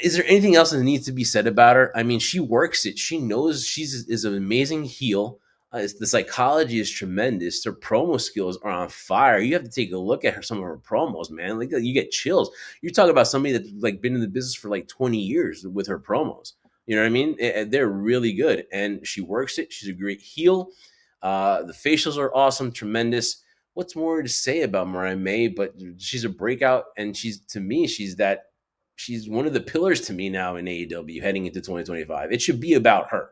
Is there anything else that needs to be said about her? I mean, she works it. She knows is an amazing heel. The psychology is tremendous. Her promo skills are on fire. You have to take a look at some of her promos, man. Like you get chills. You're talking about somebody that's like been in the business for like 20 years with her promos. You know what I mean? They're really good, and she works it. She's a great heel. The facials are awesome, tremendous. What's more to say about Mariah May? But she's a breakout, and she's one of the pillars to me now in AEW heading into 2025. It should be about her.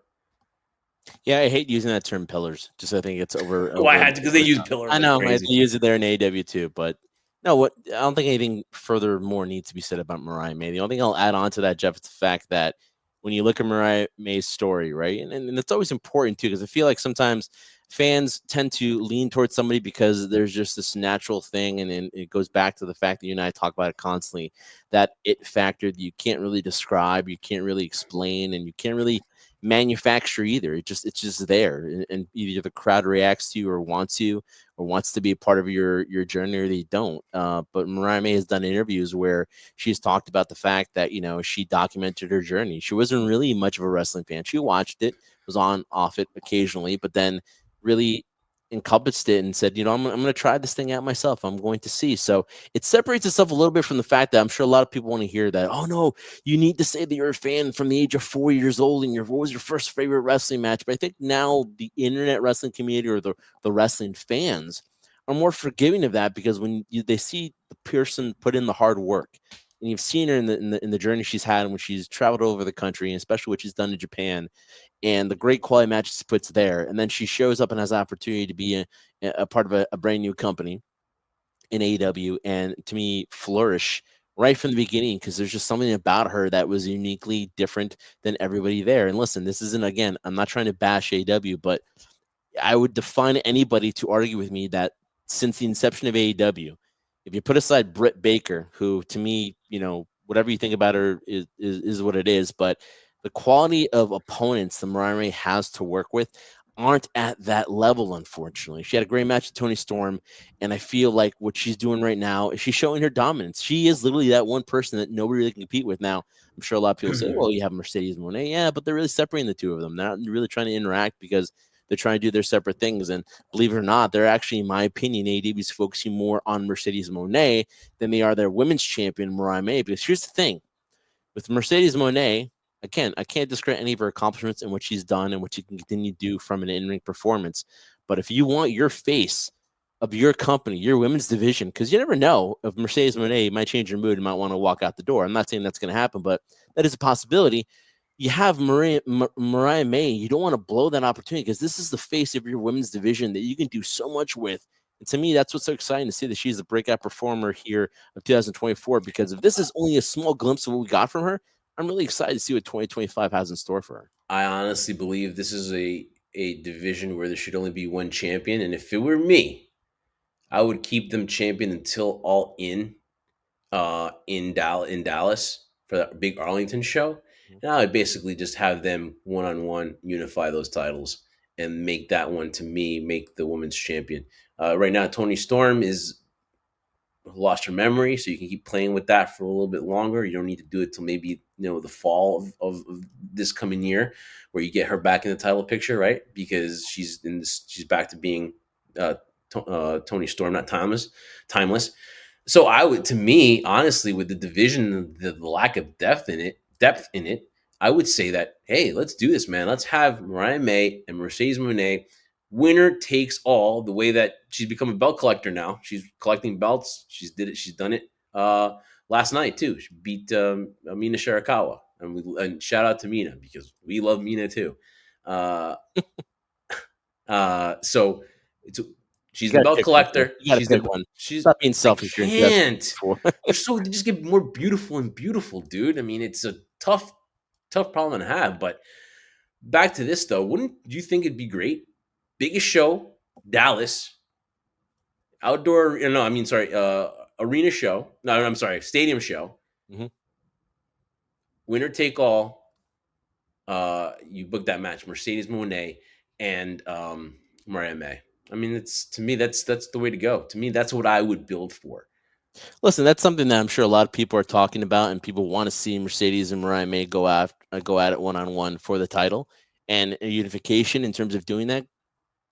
Yeah, I hate using that term pillars. Just I think it's over. Well, I had to because they use pillars. I like know I crazy. use it there in AEW too, but no, what I don't think anything further more needs to be said about Mariah May. The only thing I'll add on to that, Jeff, is the fact that when you look at Mariah May's story, right, and it's always important too, because I feel like sometimes fans tend to lean towards somebody because there's just this natural thing, and it goes back to the fact that you and I talk about it constantly, that it factor that you can't really describe, you can't really explain, and you can't really manufacture either. It's just there, and either the crowd reacts to you or wants you or wants to be a part of your journey, or they don't. But Mariah May has done interviews where she's talked about the fact that she documented her journey. She wasn't really much of a wrestling fan. She watched it, was on off it occasionally, but then really encompassed it and said, I'm going to try this thing out myself. I'm going to see. So it separates itself a little bit from the fact that I'm sure a lot of people want to hear that, oh no, you need to say that you're a fan from the age of 4 years old and what was your first favorite wrestling match? But I think now the internet wrestling community or the wrestling fans are more forgiving of that, because when they see the person put in the hard work, and you've seen her in the journey she's had when she's traveled over the country, and especially what she's done in Japan, and the great quality matches she puts there, and then she shows up and has the opportunity to be a part of a brand new company in AEW, and to me flourish right from the beginning, because there's just something about her that was uniquely different than everybody there. And listen, this isn't, again, I'm not trying to bash AEW, but I would define anybody to argue with me that since the inception of AEW, if you put aside Britt Baker, who to me, whatever you think about her is what it is, but the quality of opponents that Mariah May has to work with aren't at that level, unfortunately. She had a great match with Toni Storm, and I feel like what she's doing right now is she's showing her dominance. She is literally that one person that nobody really can compete with. Now, I'm sure a lot of people say, well, you have Mercedes Moné. Yeah, but they're really separating the two of them. They're not really trying to interact because they're trying to do their separate things. And believe it or not, they're actually, in my opinion, AEW is focusing more on Mercedes Moné than they are their women's champion, Mariah May. Because here's the thing. With Mercedes Moné, again, I can't discredit any of her accomplishments and what she's done and what she can continue to do from an in-ring performance. But if you want your face of your company, your women's division, because you never know if Mercedes Moné might change her mood and might want to walk out the door. I'm not saying that's going to happen, but that is a possibility. You have Mariah May. You don't want to blow that opportunity, because this is the face of your women's division that you can do so much with And to me, that's what's so exciting to see that she's the breakout performer here of 2024. Because if this is only a small glimpse of what we got from her, I'm really excited to see what 2025 has in store for her. I honestly believe this is a division where there should only be one champion, and if it were me, I would keep them champion until All in Dallas for that big Arlington show, and I would basically just have them one on one unify those titles and make that one to me make the women's champion. Right now, Tony Storm is lost her memory, so you can keep playing with that for a little bit longer. You don't need to do it till maybe the fall of this coming year, where you get her back in the title picture, right? Because she's back to being uh, Tony Storm, not timeless. So I would, to me, honestly, with the division, the lack of depth in it, I would say that, hey, let's do this, man. Let's have Mariah May and Mercedes Moné, winner takes all. The way that she's become a belt collector now, she's collecting belts. She's done it last night too. She beat Mina Shirakawa, and shout out to Mina because we love Mina too. Uh, so it's You she's the got to belt pick one, bro. collector. You got to pick one. She's Stop being I selfish here in can't. 2024. They're so they just get more beautiful and beautiful, dude. I mean, it's a tough problem to have. But back to this though, wouldn't you think it'd be great? Biggest show, Dallas, outdoor. No, I mean, sorry, arena show. No, I'm sorry, stadium show. Mhm. Winner take all. You book that match, Mercedes Moné and Mariah May. I mean, it's to me that's the way to go. To me, that's what I would build for. Listen, that's something that I'm sure a lot of people are talking about, and people want to see Mercedes and Mariah May go at it one on one for the title and a unification in terms of doing that.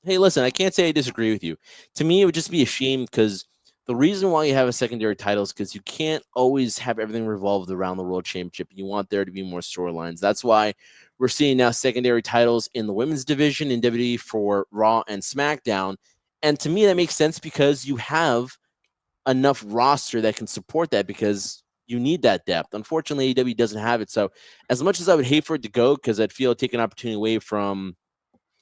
Hey, listen, I can't say I disagree with you. To me, it would just be a shame because the reason why you have a secondary title is because you can't always have everything revolved around the world championship. You want there to be more storylines. That's why we're seeing now secondary titles in the women's division in WWE for Raw and SmackDown. And to me, that makes sense because you have enough roster that can support that because you need that depth. Unfortunately, AEW doesn't have it. So as much as I would hate for it to go, because I'd feel take an opportunity away from,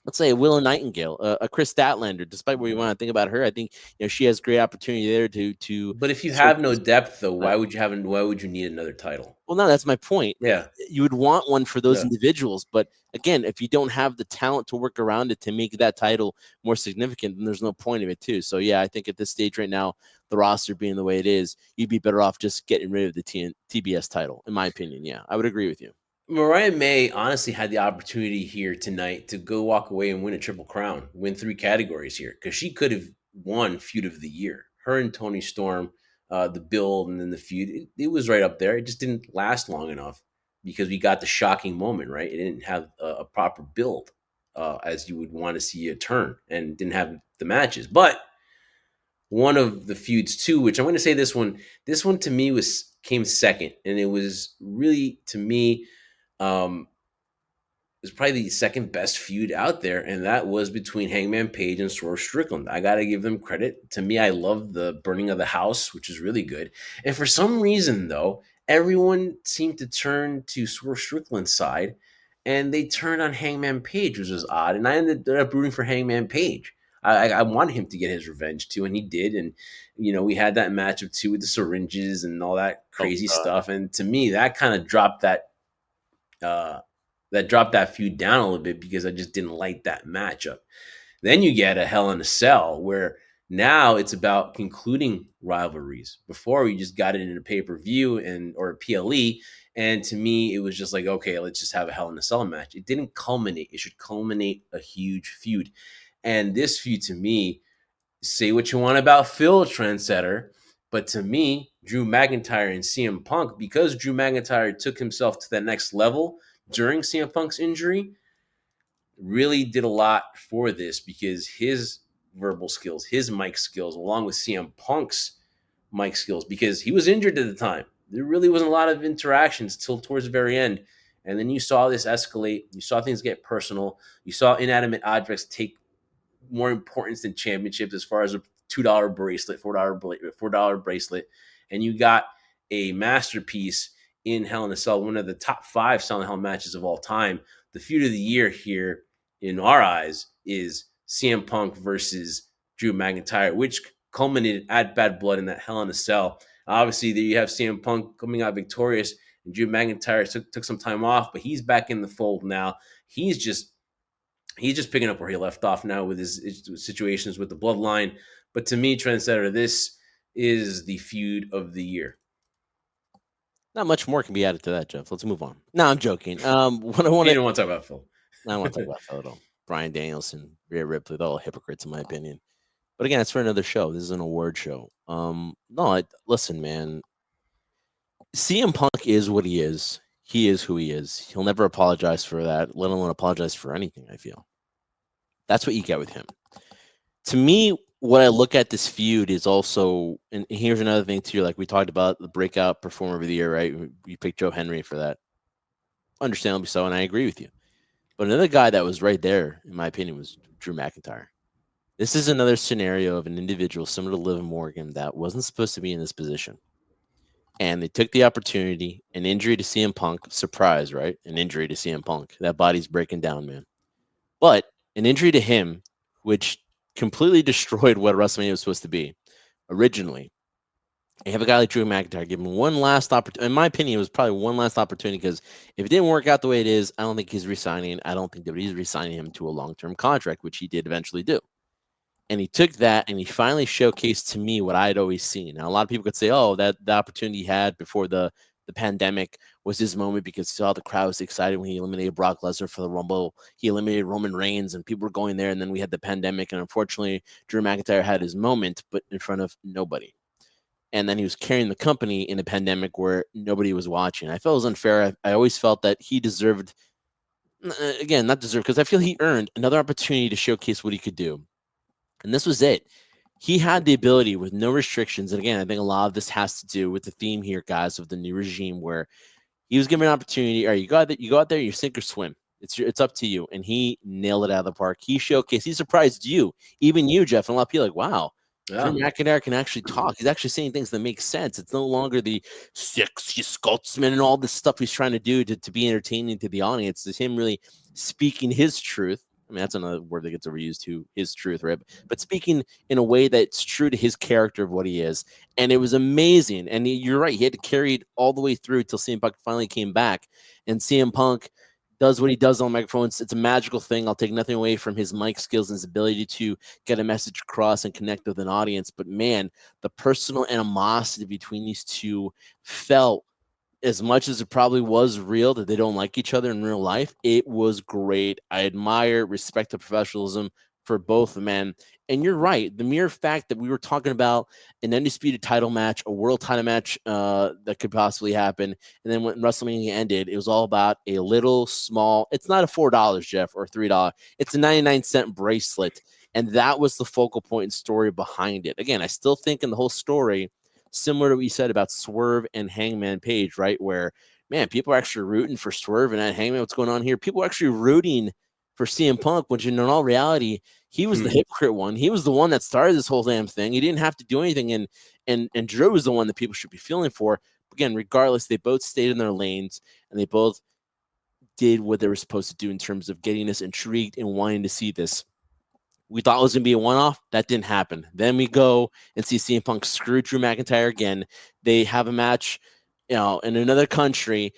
let's say, a Willow Nightingale, a Chris Statlander. Despite what you want to think about her, I think she has great opportunity there to But if you sort have no of. depth, though, why would you need another title? Well, no, that's my point. Yeah, You would want one for those yeah. individuals, but again, if you don't have the talent to work around it to make that title more significant, then there's no point of it too. So yeah, I think at this stage right now, the roster being the way it is, you'd be better off just getting rid of the TBS title, in my opinion. Yeah, I would agree with you. Mariah May honestly had the opportunity here tonight to go walk away and win a triple crown, win 3 categories here, because she could have won feud of the year. Her and Tony Storm, the build and then the feud, it was right up there. It just didn't last long enough because we got the shocking moment, right? It didn't have a proper build as you would want to see a turn, and didn't have the matches. But one of the feuds too, which I'm going to say this one to me came second, and it was really to me. Um, is probably the second best feud out there, and that was between Hangman Page and Swerve Strickland. I got to give them credit. To me, I love the burning of the house, which is really good. And for some reason, though, everyone seemed to turn to Swerve Strickland's side, and they turned on Hangman Page, which was odd. And I ended up rooting for Hangman Page. I wanted him to get his revenge too, and he did. And we had that matchup too with the syringes and all that Oh crazy God. stuff. And to me, that kind of uh, dropped that feud down a little bit because I just didn't like that matchup. Then you get a Hell in a Cell where now it's about concluding rivalries. Before we just got it in a pay per view or a PLE, and to me it was just like, okay, let's just have a Hell in a Cell match. It didn't culminate. It should culminate a huge feud, and this feud to me, say what you want about Phil Trendsetter, but to me, Drew McIntyre and CM Punk, because Drew McIntyre took himself to that next level during CM Punk's injury, really did a lot for this because his verbal skills, his mic skills, along with CM Punk's mic skills, because he was injured at the time. There really wasn't a lot of interactions till towards the very end. And then you saw this escalate. You saw things get personal. You saw inanimate objects take more importance than championships as far as a $2 bracelet, $4 bracelet, and you got a masterpiece in Hell in a Cell, one of the top 5 Cell in Hell matches of all time. The feud of the year here, in our eyes, is CM Punk versus Drew McIntyre, which culminated at Bad Blood in that Hell in a Cell. Obviously, there you have CM Punk coming out victorious, and Drew McIntyre took some time off, but he's back in the fold now. He's just picking up where he left off now with his situations with the Bloodline. But to me, Trendsetter, this is the feud of the year. Not much more can be added to that, Jeff. Let's move on. No, I'm joking. What I You want to don't want to talk about Phil. I don't want to talk about Phil at all. Brian Danielson, Rhea Ripley, they're all hypocrites in my opinion. But again, it's for another show. This is an award show. No, listen, man. CM Punk is what he is. He is who he is. He'll never apologize for that, let alone apologize for anything, I feel. That's what you get with him. To me, what I look at this feud is also, and here's another thing too, like we talked about the breakout performer of the year, right? You picked Joe Henry for that. Understandably so, and I agree with you. But another guy that was right there, in my opinion, was Drew McIntyre. This is another scenario of an individual similar to Liv Morgan that wasn't supposed to be in this position. And they took the opportunity, an injury to CM Punk, surprise, right? An injury to CM Punk. That body's breaking down, man. But an injury to him, which completely destroyed what WrestleMania was supposed to be originally. You have a guy like Drew McIntyre, give him one last opportunity. In my opinion, it was probably one last opportunity because if it didn't work out the way it is, I don't think he's resigning. I don't think that he's resigning him to a long-term contract, which he did eventually do. And he took that and he finally showcased to me what I had always seen. Now, a lot of people could say, oh, that the opportunity he had before the pandemic was his moment because he saw the crowd was excited when he eliminated Brock Lesnar for the Rumble. He eliminated Roman Reigns and people were going there. And then we had the pandemic. And unfortunately, Drew McIntyre had his moment, but in front of nobody. And then he was carrying the company in a pandemic where nobody was watching. I felt it was unfair. I always felt that he deserved, again, not deserved, because I feel he earned another opportunity to showcase what he could do. And this was it. He had the ability with no restrictions. And again, I think a lot of this has to do with the theme here, guys, of the new regime where he was given an opportunity. All right, you go out there, you sink or swim. It's up to you. And he nailed it out of the park. He showcased, he surprised you, even you, Jeff, and a lot of people like, wow. Yeah. Drew McIntyre can actually talk. He's actually saying things that make sense. It's no longer the sexy Scotsman and all this stuff he's trying to do to be entertaining to the audience. It's him really speaking his truth. I mean, that's another word that gets overused too, his truth, right? But speaking in a way that's true to his character of what he is. And it was amazing. And you're right. He had to carry it all the way through until CM Punk finally came back. And CM Punk does what he does on microphones. It's a magical thing. I'll take nothing away from his mic skills and his ability to get a message across and connect with an audience. But man, the personal animosity between these two felt, as much as it probably was real that they don't like each other in real life, it was great. I admire, respect the professionalism for both men. And you're right. The mere fact that we were talking about an undisputed title match, a world title match that could possibly happen. And then when WrestleMania ended, it was all about a little small, it's not a $4, Jeff, or $3. It's a 99-cent bracelet. And that was the focal point and story behind it. Again, I still think in the whole story, similar to what you said about Swerve and Hangman Page, right? Where, man, people are actually rooting for Swerve and Hangman. What's going on here? People are actually rooting for CM Punk, which in all reality, he was the hypocrite one. He was the one that started this whole damn thing. He didn't have to do anything. And Drew was the one that people should be feeling for. Again, regardless, they both stayed in their lanes and they both did what they were supposed to do in terms of getting us intrigued and wanting to see this. We thought it was going to be a one-off. That didn't happen. Then we go and see CM Punk screw Drew McIntyre again. They have a match, in another country,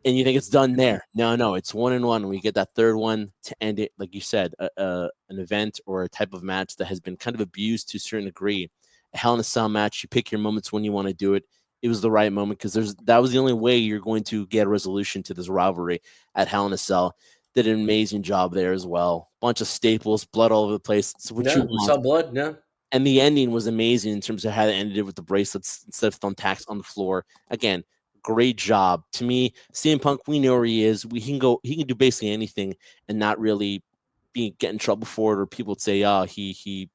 and you think it's done there. No, it's 1-1. We get that third one to end it, like you said, an event or a type of match that has been kind of abused to a certain degree. A Hell in a Cell match. You pick your moments when you want to do it. It was the right moment because that was the only way you're going to get a resolution to this rivalry at Hell in a Cell. Did an amazing job there as well. Bunch of staples, blood all over the place. It's what you want. Saw blood, yeah. And the ending was amazing in terms of how they ended it with the bracelets instead of thumbtacks on the floor. Again, great job. To me, CM Punk, we know where he is. He can do basically anything and not really get in trouble for it, or people would say, oh, he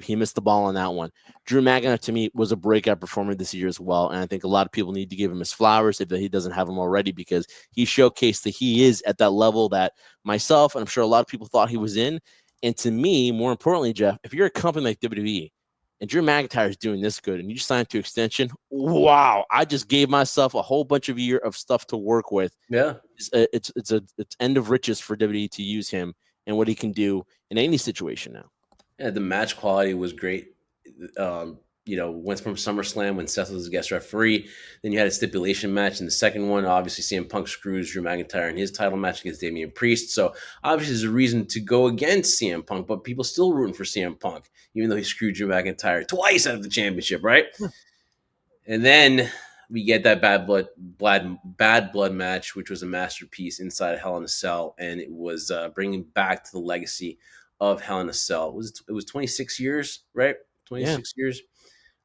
missed the ball on that one. Drew McIntyre, to me, was a breakout performer this year as well. And I think a lot of people need to give him his flowers if he doesn't have them already, because he showcased that he is at that level that myself, and I'm sure a lot of people thought he was in. And to me, more importantly, Jeff, if you're a company like WWE and Drew McIntyre is doing this good and you signed to extension, wow, I just gave myself a whole bunch of year of stuff to work with. Yeah. It's end of riches for WWE to use him and what he can do in any situation now. Yeah, the match quality was great. Went from SummerSlam when Seth was a guest referee. Then you had a stipulation match in the second one. Obviously, CM Punk screws Drew McIntyre in his title match against Damian Priest. So obviously, there's a reason to go against CM Punk, but people still rooting for CM Punk, even though he screwed Drew McIntyre twice out of the championship, right? Yeah. And then we get that bad blood match, which was a masterpiece inside Hell in a Cell, and it was bringing back to the legacy of Hell in a Cell. It was 26 years, right? Yeah. 26 years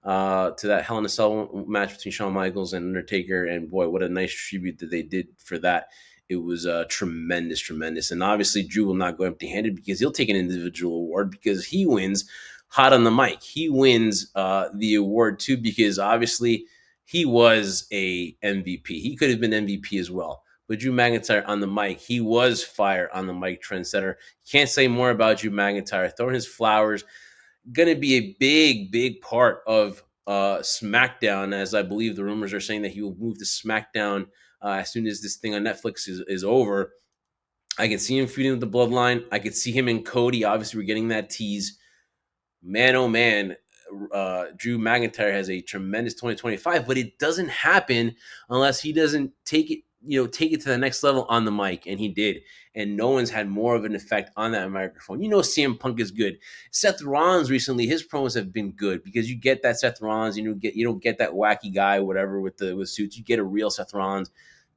to that Hell in a Cell match between Shawn Michaels and Undertaker, and boy, what a nice tribute that they did for that. It was tremendous, tremendous, and obviously Drew will not go empty-handed because he'll take an individual award because he wins hot on the mic. He wins the award too because obviously he was a MVP. He could have been MVP as well. But Drew McIntyre on the mic, he was fire on the mic, trendsetter. Can't say more about Drew McIntyre. Throwing his flowers, going to be a big, big part of SmackDown, as I believe the rumors are saying that he will move to SmackDown as soon as this thing on Netflix is over. I can see him feuding with the Bloodline. I could see him and Cody. Obviously, we're getting that tease. Man, oh man, Drew McIntyre has a tremendous 2025, but it doesn't happen unless he doesn't take it to the next level on the mic, and he did. And no one's had more of an effect on that microphone. CM Punk is good. Seth Rollins recently, his promos have been good because you get that Seth Rollins, you don't get that wacky guy, whatever with suits. You get a real Seth Rollins.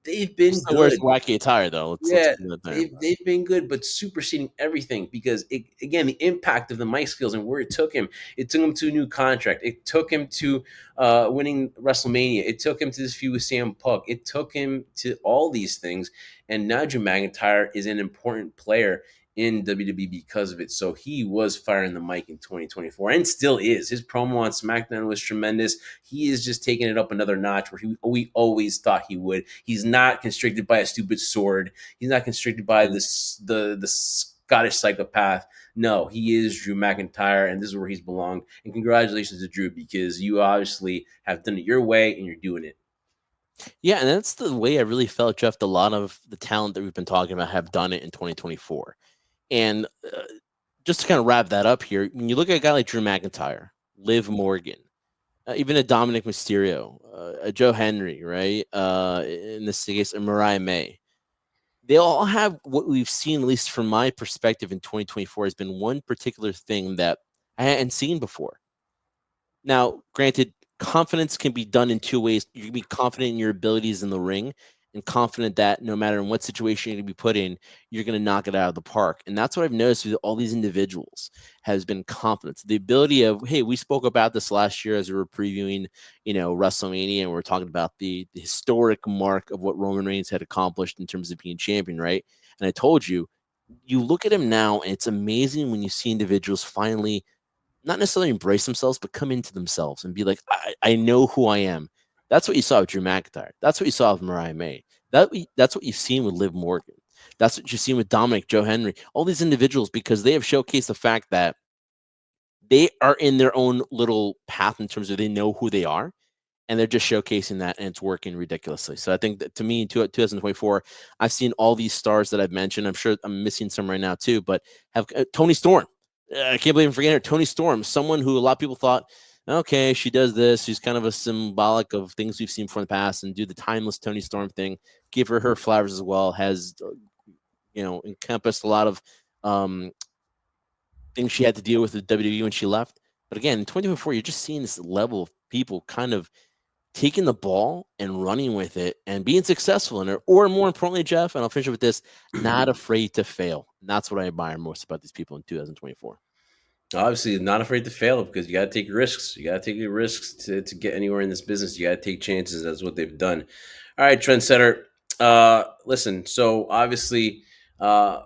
They've He been still wears good. the wacky attire though. Let's Yeah, put it there. they've been good, but superseding everything because again, the impact of the mic skills and where it took him to a new contract. It took him to winning WrestleMania. It took him to this feud with Sam Punk. It took him to all these things, and now Drew McIntyre is an important player in WWE because of it. So he was firing the mic in 2024 and still is. His promo on SmackDown was tremendous. He is just taking it up another notch where we always thought he would. He's not constricted by a stupid sword. He's not constricted by the Scottish psychopath. No, he is Drew McIntyre, and this is where he's belonged. And congratulations to Drew because you obviously have done it your way and you're doing it. Yeah, and that's the way I really felt, Jeff. A lot of the talent that we've been talking about have done it in 2024. And just to kind of wrap that up here, when you look at a guy like Drew McIntyre, Liv Morgan, even a Dominic Mysterio, a Joe Henry, right? In this case, a Mariah May. They all have what we've seen, at least from my perspective in 2024, has been one particular thing that I hadn't seen before. Now, granted, confidence can be done in two ways. You can be confident in your abilities in the ring and confident that no matter in what situation you're going to be put in, you're going to knock it out of the park. And that's what I've noticed with all these individuals has been confidence. The ability of, hey, we spoke about this last year as we were previewing, WrestleMania, and we are talking about the historic mark of what Roman Reigns had accomplished in terms of being champion, right? And I told you, you look at him now, and it's amazing when you see individuals finally not necessarily embrace themselves, but come into themselves and be like, I know who I am. That's what you saw with Drew McIntyre. That's what you saw with Mariah May. That's what you've seen with Liv Morgan. That's what you've seen with Dominic, Joe Henry, all these individuals, because they have showcased the fact that they are in their own little path in terms of they know who they are, and they're just showcasing that, and it's working ridiculously. So I think that to me in 2024, I've seen all these stars that I've mentioned. I'm sure I'm missing some right now too, but have Tony Storm. I can't believe I'm forgetting her. Tony Storm, someone who a lot of people thought, okay, she does this. She's kind of a symbolic of things we've seen from the past, and do the timeless Tony Storm thing. Give her flowers as well. Has encompassed a lot of um, things she had to deal with the WWE when she left. But again, in 2024, you're just seeing this level of people kind of taking the ball and running with it and being successful in it, or more importantly, Jeff, and I'll finish with this, not afraid to fail. And that's what I admire most about these people in 2024. Obviously, not afraid to fail because you got to take risks. You got to take your risks to get anywhere in this business. You got to take chances. That's what they've done. All right, trendsetter. Listen. So obviously, can't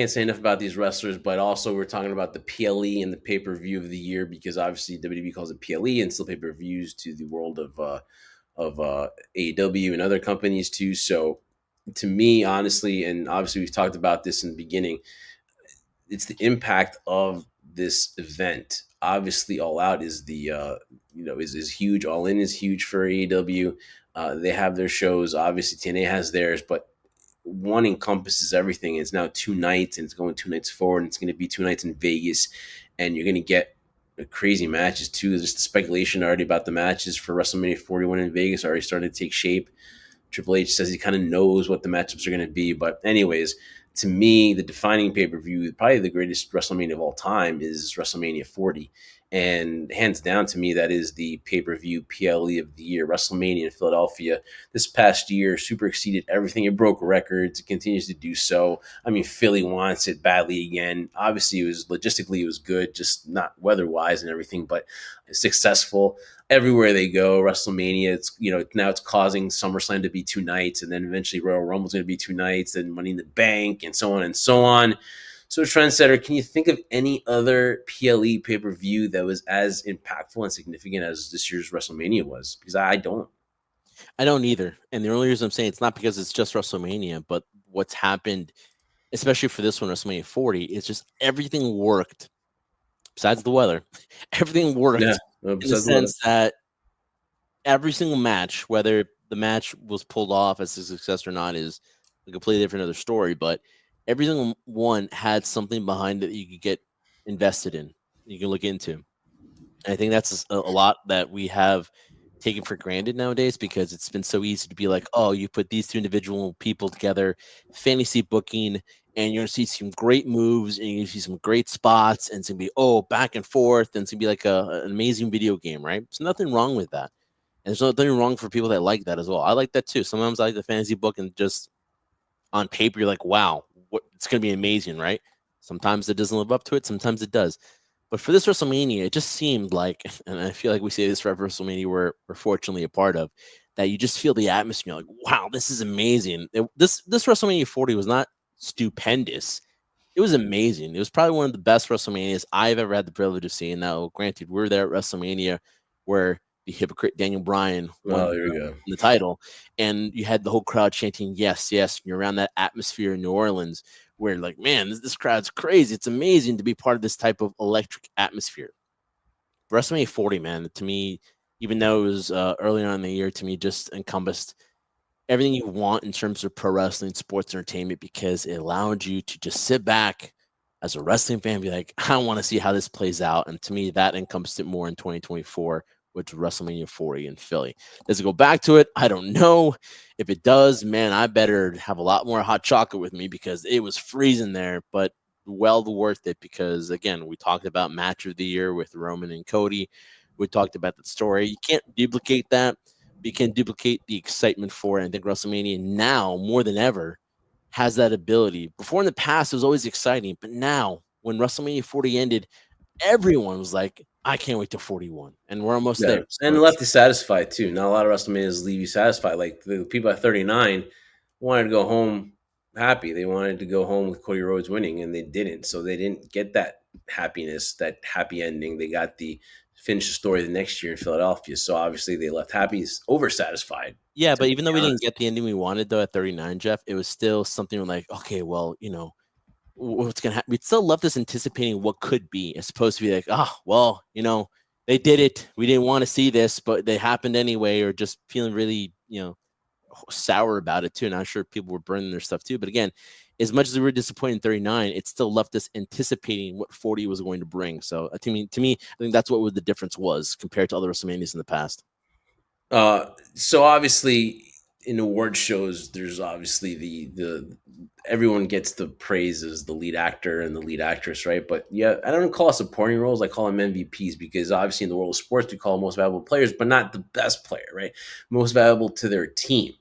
say enough about these wrestlers, but also we're talking about the PLE and the pay per view of the year because obviously WWE calls it PLE and still pay per views to the world of AEW and other companies too. So to me, honestly, and obviously we've talked about this in the beginning, it's the impact of this event. Obviously, All Out is the is huge. All In is huge for AEW. They have their shows. Obviously, TNA has theirs, but one encompasses everything. It's now 2 nights, and it's going 2 nights forward, and it's going to be 2 nights in Vegas, and you're going to get crazy matches too. There's the speculation already about the matches for WrestleMania 41 in Vegas already starting to take shape. Triple H says he kind of knows what the matchups are going to be. But anyways, to me, the defining pay-per-view, probably the greatest WrestleMania of all time, is WrestleMania 40. And hands down, to me, that is the pay-per-view PLE of the year. WrestleMania in Philadelphia this past year super exceeded everything. It broke records. It continues to do so. I mean, Philly wants it badly again. Obviously, it was logistically, it was good, just not weather-wise and everything, but successful everywhere they go. WrestleMania, it's now it's causing SummerSlam to be 2 nights, and then eventually Royal Rumble's going to be 2 nights, then Money in the Bank, and so on and so on. So, Trendsetter, can you think of any other PLE pay per view that was as impactful and significant as this year's WrestleMania was? Because I don't. I don't either. And the only reason I'm saying it's not because it's just WrestleMania, but what's happened, especially for this one, WrestleMania 40, is just everything worked besides the weather. Everything Yeah, worked in the besides the weather. sense that every single match, whether the match was pulled off as a success or not, is a completely different other story. But every single one had something behind it that you could get invested in, you can look into. I think that's a lot that we have taken for granted nowadays because it's been so easy to be like, oh, you put these two individual people together, fantasy booking, and you're gonna see some great moves and you're gonna see some great spots, and it's gonna be back and forth, and it's gonna be like an amazing video game, right? There's nothing wrong with that. And there's nothing wrong for people that like that as well. I like that too. Sometimes I like the fantasy book and just on paper, you're like, wow, it's gonna be amazing, right? Sometimes it doesn't live up to it, sometimes it does. But for this WrestleMania, it just seemed like, and I feel like we say this for every WrestleMania we're fortunately a part of, that you just feel the atmosphere. Like, wow, this is amazing. This WrestleMania 40 was not stupendous. It was amazing. It was probably one of the best WrestleManias I've ever had the privilege of seeing. Now, granted, we're there at WrestleMania where the hypocrite Daniel Bryan Oh, won there we go. the title, and you had the whole crowd chanting "Yes, yes." You're around that atmosphere in New Orleans, where like, man, this crowd's crazy. It's amazing to be part of this type of electric atmosphere. WrestleMania 40, man, to me, even though it was earlier on in the year, to me, just encompassed everything you want in terms of pro wrestling, sports entertainment, because it allowed you to just sit back as a wrestling fan and be like, I want to see how this plays out. And to me, that encompassed it more in 2024, which was WrestleMania 40 in Philly. Does it go back to it? I don't know. If it does, man, I better have a lot more hot chocolate with me because it was freezing there, but well worth it because, again, we talked about match of the year with Roman and Cody. We talked about the story. You can't duplicate that, you can duplicate the excitement for it. I think WrestleMania now more than ever has that ability. Before in the past, it was always exciting, but now when WrestleMania 40 ended, everyone was like, I can't wait to 41. And we're almost Yeah, there. So and it's left you satisfied too. Not a lot of WrestleManias leave you satisfied. Like the people at 39 wanted to go home happy. They wanted to go home with Cody Rhodes winning, and they didn't. So they didn't get that happiness, that happy ending. They got the finish the story the next year in Philadelphia. So obviously they left happy, over satisfied. yeah, To but be even though we didn't honest, get the ending we wanted though at 39, Jeff, it was still something like, okay, well, what's gonna happen? We still left us anticipating what could be, as opposed to be like, oh, well, they did it. We didn't want to see this, but they happened anyway, or just feeling really, sour about it too. And I'm sure people were burning their stuff too. But again, as much as we were disappointed in 39, it still left us anticipating what 40 was going to bring. So to me, I think that's what the difference was compared to other WrestleManias in the past. So obviously in award shows, there's obviously the everyone gets the praise as the lead actor and the lead actress, right? But yeah, I don't call it supporting roles. I call them MVPs because obviously in the world of sports, we call them most valuable players, but not the best player, right? Most valuable to their team.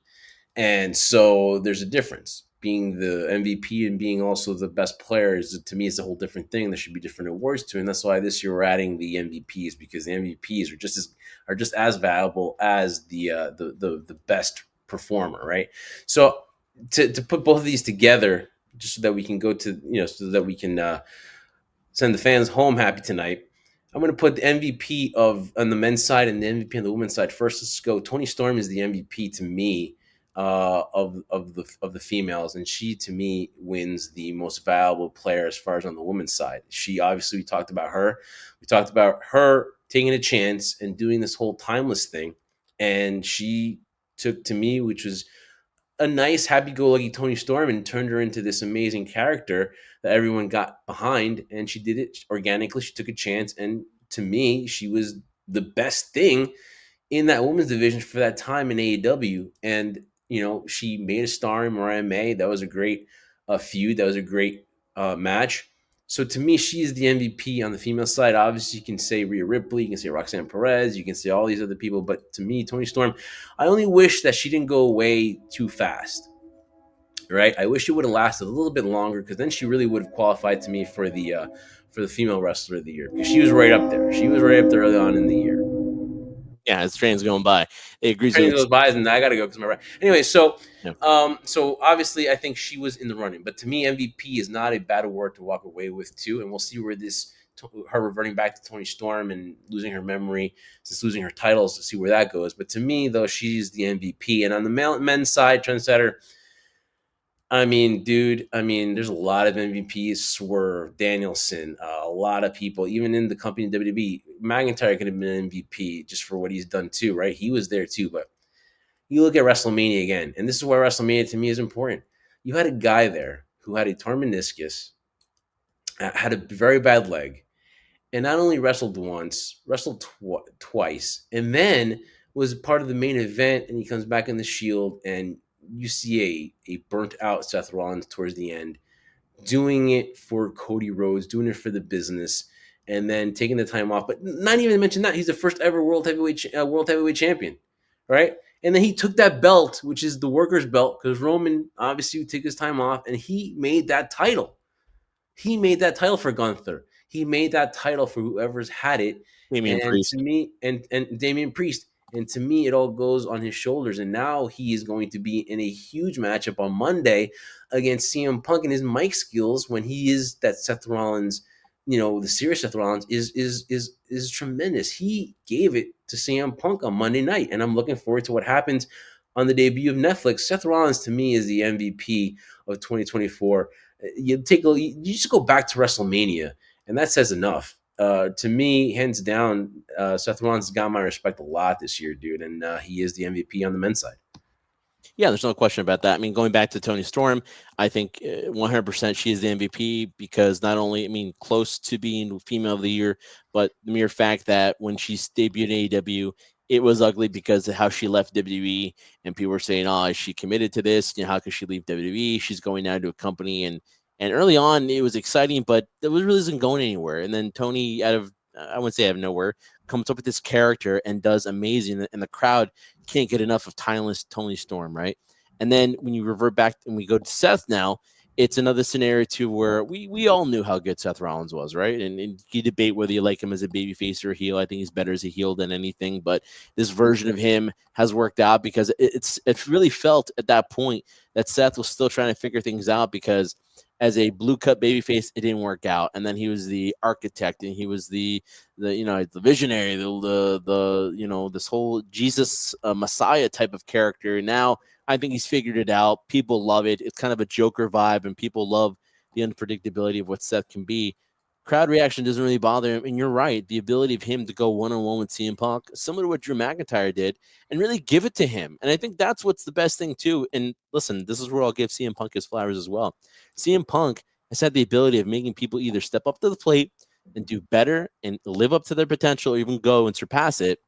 And so there's a difference. Being the MVP and being also the best player is, to me, is a whole different thing. There should be different awards to, and that's why this year we're adding the MVPs because the MVPs are just as valuable as the best performer, right? So to put both of these together, just so that we can go to so that we can send the fans home happy tonight. I'm going to put the MVP on the men's side and the MVP on the women's side first. Let's go. Tony Storm is the MVP to me of the females, and she to me wins the most valuable player as far as on the women's side. She obviously we talked about her. We talked about her taking a chance and doing this whole timeless thing, and she took to me, which was a nice, happy-go-lucky Tony Storm and turned her into this amazing character that everyone got behind. And she did it organically. She took a chance, and to me, she was the best thing in that women's division for that time in AEW. And she made a star in Mariah May. That was a great feud. That was a great match. So to me, she is the MVP on the female side. Obviously, you can say Rhea Ripley, you can say Roxanne Perez, you can say all these other people. But to me, Tony Storm, I only wish that she didn't go away too fast. Right? I wish it would have lasted a little bit longer, because then she really would have qualified to me for the female wrestler of the year, because she was right up there. She was right up there early on in the year. Yeah, as train's going by, it agrees Train with goes you. by, and I got to go because my right. Anyway, so Yeah. so obviously, I think she was in the running, but to me, MVP is not a bad award to walk away with too. And we'll see where her reverting back to Tony Storm and losing her memory since losing her titles, to see where that goes. But to me, though, she's the MVP. And on the men's side, trendsetter. I mean, dude. I mean, there's a lot of MVPs. Swerve, Danielson, a lot of people, even in the company WWE. McIntyre could have been an MVP just for what he's done too, right? He was there too, but you look at WrestleMania again, and this is why WrestleMania to me is important. You had a guy there who had a torn meniscus, had a very bad leg, and not only wrestled once, wrestled twice, and then was part of the main event. And he comes back in the Shield, and you see a burnt out Seth Rollins towards the end, doing it for Cody Rhodes, doing it for the business, and then taking the time off. But not even to mention that he's the first ever world heavyweight champion, right? And then he took that belt, which is the workers' belt, because Roman obviously would take his time off, and he made that title. He made that title for Gunther. He made that title for whoever's had it. Damian And to Priest. me, and Damian Priest. And to me, it all goes on his shoulders. And now he is going to be in a huge matchup on Monday against CM Punk, and his mic skills when he is that Seth Rollins, the serious Seth Rollins is tremendous. He gave it to CM Punk on Monday night, and I'm looking forward to what happens on the debut of Netflix. Seth Rollins to me is the MVP of 2024. You just go back to WrestleMania, and that says enough. To me, hands down, Seth Rollins got my respect a lot this year, dude, and he is the MVP on the men's side. Yeah, there's no question about that. I mean, going back to Tony Storm, I think 100% she is the MVP because not only, I mean, close to being female of the year, but the mere fact that when she debuted in AEW, it was ugly because of how she left WWE, and people were saying, "Oh, is she committed to this? How could she leave WWE? She's going now to a company." And early on, it was exciting, but it really isn't going anywhere. And then Tony, I wouldn't say out of nowhere, comes up with this character and does amazing, and the crowd can't get enough of timeless Tony Storm, right? And then when you revert back and we go to Seth now, it's another scenario too where we all knew how good Seth Rollins was, right? And you debate whether you like him as a babyface or a heel. I think he's better as a heel than anything, but this version of him has worked out because it really felt at that point that Seth was still trying to figure things out because as a blue cut babyface, it didn't work out. And then he was the architect, and he was the the visionary, the this whole Jesus Messiah type of character. And now I think he's figured it out. People love it. It's kind of a Joker vibe, and people love the unpredictability of what Seth can be. Crowd reaction doesn't really bother him, and you're right. The ability of him to go one-on-one with CM Punk, similar to what Drew McIntyre did, and really give it to him. And I think that's what's the best thing too. And listen, this is where I'll give CM Punk his flowers as well. CM Punk has had the ability of making people either step up to the plate and do better and live up to their potential, or even go and surpass it,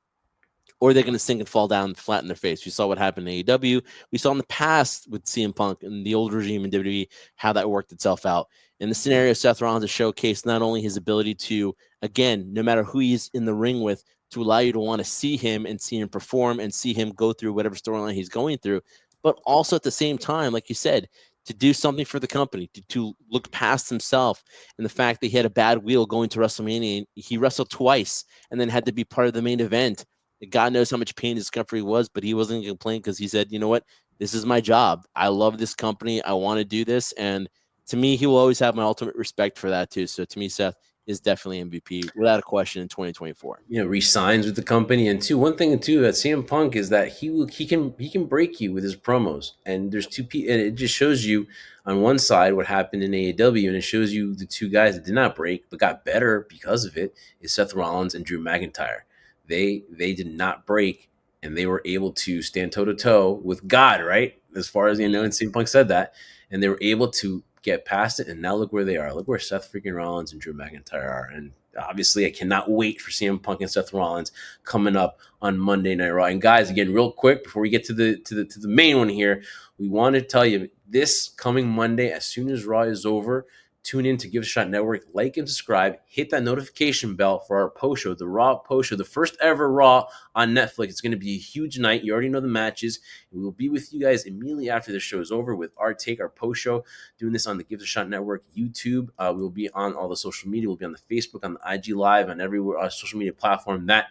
or they're going to sink and fall down flat in their face. We saw what happened in AEW. We saw in the past with CM Punk and the old regime in WWE how that worked itself out. In the scenario, Seth Rollins has showcased not only his ability to, again, no matter who he's in the ring with, to allow you to want to see him and see him perform and see him go through whatever storyline he's going through, but also at the same time, like you said, to do something for the company, to look past himself and the fact that he had a bad wheel going to WrestleMania. And he wrestled twice and then had to be part of the main event. God knows how much pain and discomfort he was, but he wasn't going to complain because he said, you know what? This is my job. I love this company. I want to do this. And to me, he will always have my ultimate respect for that too. So to me, Seth is definitely MVP without a question in 2024. Resigns with the company. And two, one thing too that CM Punk is that he can break you with his promos. And there's two people, and it just shows you on one side what happened in AEW, and it shows you the two guys that did not break but got better because of it is Seth Rollins and Drew McIntyre. They did not break, and they were able to stand toe to toe with God, right? As far as you know, and CM Punk said that, and they were able to get past it. And now look where they are. Look where Seth freaking Rollins and Drew McIntyre are. And obviously, I cannot wait for CM Punk and Seth Rollins coming up on Monday Night Raw. And guys, again, real quick before we get to the main one here, we want to tell you this coming Monday, as soon as Raw is over, tune in to Give a Shot Network, like and subscribe, hit that notification bell for our post show, the Raw post show, the first ever Raw on Netflix. It's going to be a huge night. You already know the matches. We will be with you guys immediately after the show is over with our take, our post show, doing this on the Give a Shot Network YouTube. We will be on all the social media. We'll be on the Facebook, on the IG Live, on every social media platform that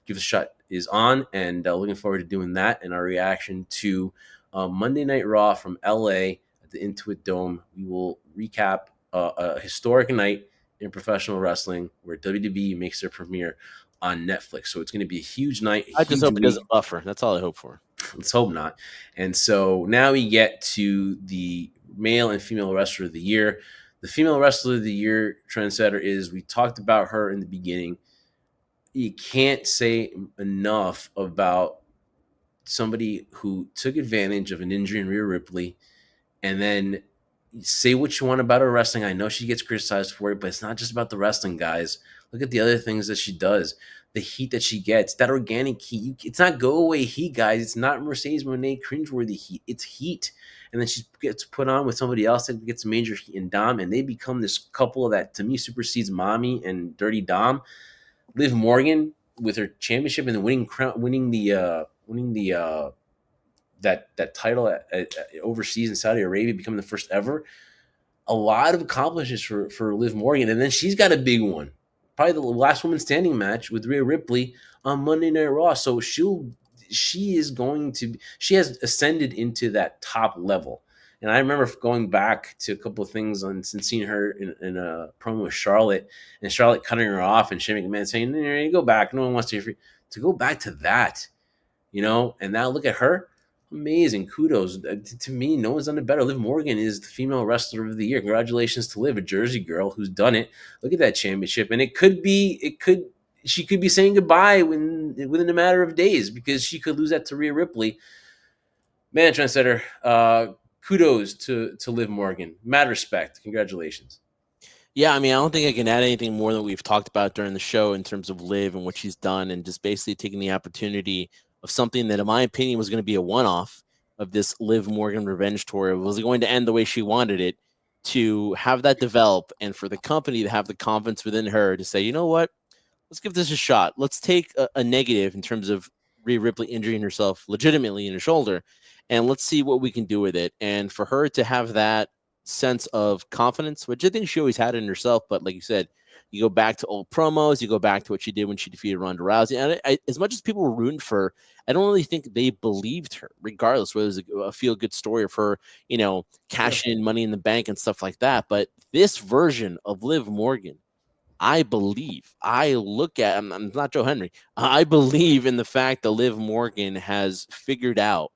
Give a Shot is on, and looking forward to doing that and our reaction to Monday Night Raw from LA at the Intuit Dome. We will recap a historic night in professional wrestling where WWE makes their premiere on Netflix. So it's going to be a huge night, a I just huge hope it week. doesn't buffer. That's all I hope for. Let's hope not. And so now we get to the male and female wrestler of the year. The female wrestler of the year trendsetter is, we talked about her in the beginning. You can't say enough about somebody who took advantage of an injury in Rhea Ripley, and then say what you want about her wrestling. I know she gets criticized for it, but it's not just about the wrestling, guys. Look at the other things that she does. The heat that she gets, that organic heat. It's not go away heat, guys. It's not Mercedes Moné cringeworthy heat. It's heat. And then she gets put on with somebody else that gets major heat in Dom, and they become this couple that to me supersedes Mommy and Dirty Dom. Liv Morgan with her championship and then winning that title at overseas in Saudi Arabia, becoming the first ever. A lot of accomplishments for Liv Morgan, and then she's got a big one, probably the last woman standing match with Rhea Ripley on Monday Night Raw. So she has ascended into that top level. And I remember going back to a couple of things and seeing her in a promo with Charlotte, and Charlotte cutting her off, and Shane McMahon saying, "You go back. No one wants to hear you." To go back to that, and now look at her. Amazing. Kudos. To me, no one's done it better. Liv Morgan is the female wrestler of the year. Congratulations to Liv, a Jersey girl who's done it. Look at that championship. And she could be saying goodbye within a matter of days, because she could lose that to Rhea Ripley. Man, trendsetter, kudos to Liv Morgan. Mad respect. Congratulations. Yeah, I mean, I don't think I can add anything more than we've talked about during the show in terms of Liv and what she's done, and just basically taking the opportunity of something that, in my opinion, was going to be a one-off of this Liv Morgan revenge tour. It was going to end the way she wanted it, to have that develop, and for the company to have the confidence within her to say, you know what, let's give this a shot. Let's take a negative in terms of Rhea Ripley injuring herself legitimately in her shoulder, and let's see what we can do with it. And for her to have that sense of confidence, which I think she always had in herself, but like you said, you go back to old promos, you go back to what she did when she defeated Ronda Rousey, and as much as people were rooting for her, I don't really think they believed her, regardless whether it was a feel-good story of her, cashing in Money in the Bank and stuff like that. But this version of Liv Morgan, I believe, I'm not Joe Henry. I believe in the fact that Liv Morgan has figured out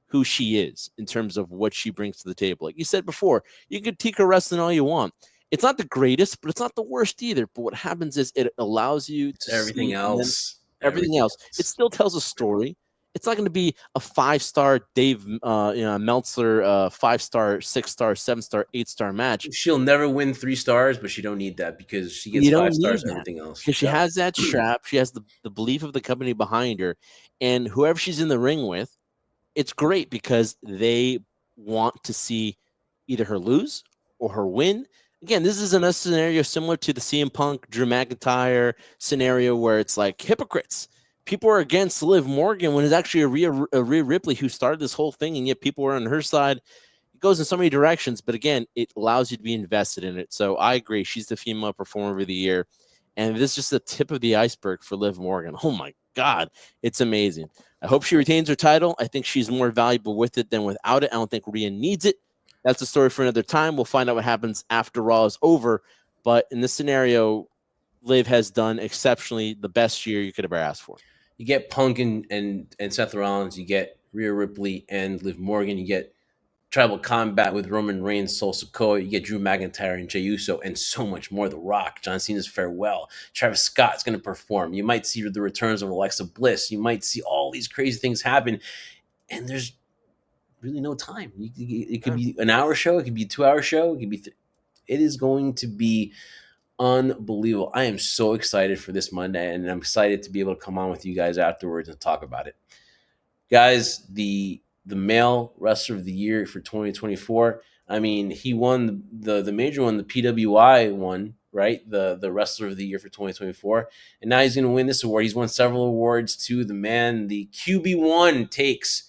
who she is in terms of what she brings to the table. Like you said before, you can critique her wrestling all you want. It's not the greatest, but it's not the worst either. But what happens is it allows you to Everything see else. everything else. It still tells a story. It's not going to be a 5-star Dave Meltzer 5-star, 6-star, 7-star, 8-star match. She'll never win 3 stars, but she don't need that, because she gets You don't 5 need stars that everything else. because she Yeah. has that strap. She has the belief of the company behind her, and whoever she's in the ring with, it's great because they want to see either her lose or her win. Again, this isn't a scenario similar to the CM Punk, Drew McIntyre scenario where it's like hypocrites. People are against Liv Morgan when it's actually a Rhea Ripley who started this whole thing, and yet people are on her side. It goes in so many directions, but again, it allows you to be invested in it. So I agree. She's the female performer of the year. And this is just the tip of the iceberg for Liv Morgan. Oh my God, it's amazing. I hope she retains her title. I think she's more valuable with it than without it. I don't think Rhea needs it. That's a story for another time. We'll find out what happens after Raw is over. But in this scenario, Liv has done exceptionally the best year you could ever ask for. You get Punk and Seth Rollins, you get Rhea Ripley and Liv Morgan, you get Tribal Combat with Roman Reigns, Sol Sikoa. You get Drew McIntyre and Jey Uso, and so much more. The Rock, John Cena's farewell. Travis Scott's going to perform. You might see the returns of Alexa Bliss. You might see all these crazy things happen, and there's really no time. It could Yeah. be an hour show. It could be a 2 hour show. It could be. It is going to be unbelievable. I am so excited for this Monday, and I'm excited to be able to come on with you guys afterwards and talk about it. Guys, the male wrestler of the year for 2024. I mean, he won the major one, the PWI one, right? The wrestler of the year for 2024. And now he's going to win this award. He's won several awards too. The man, the QB1 takes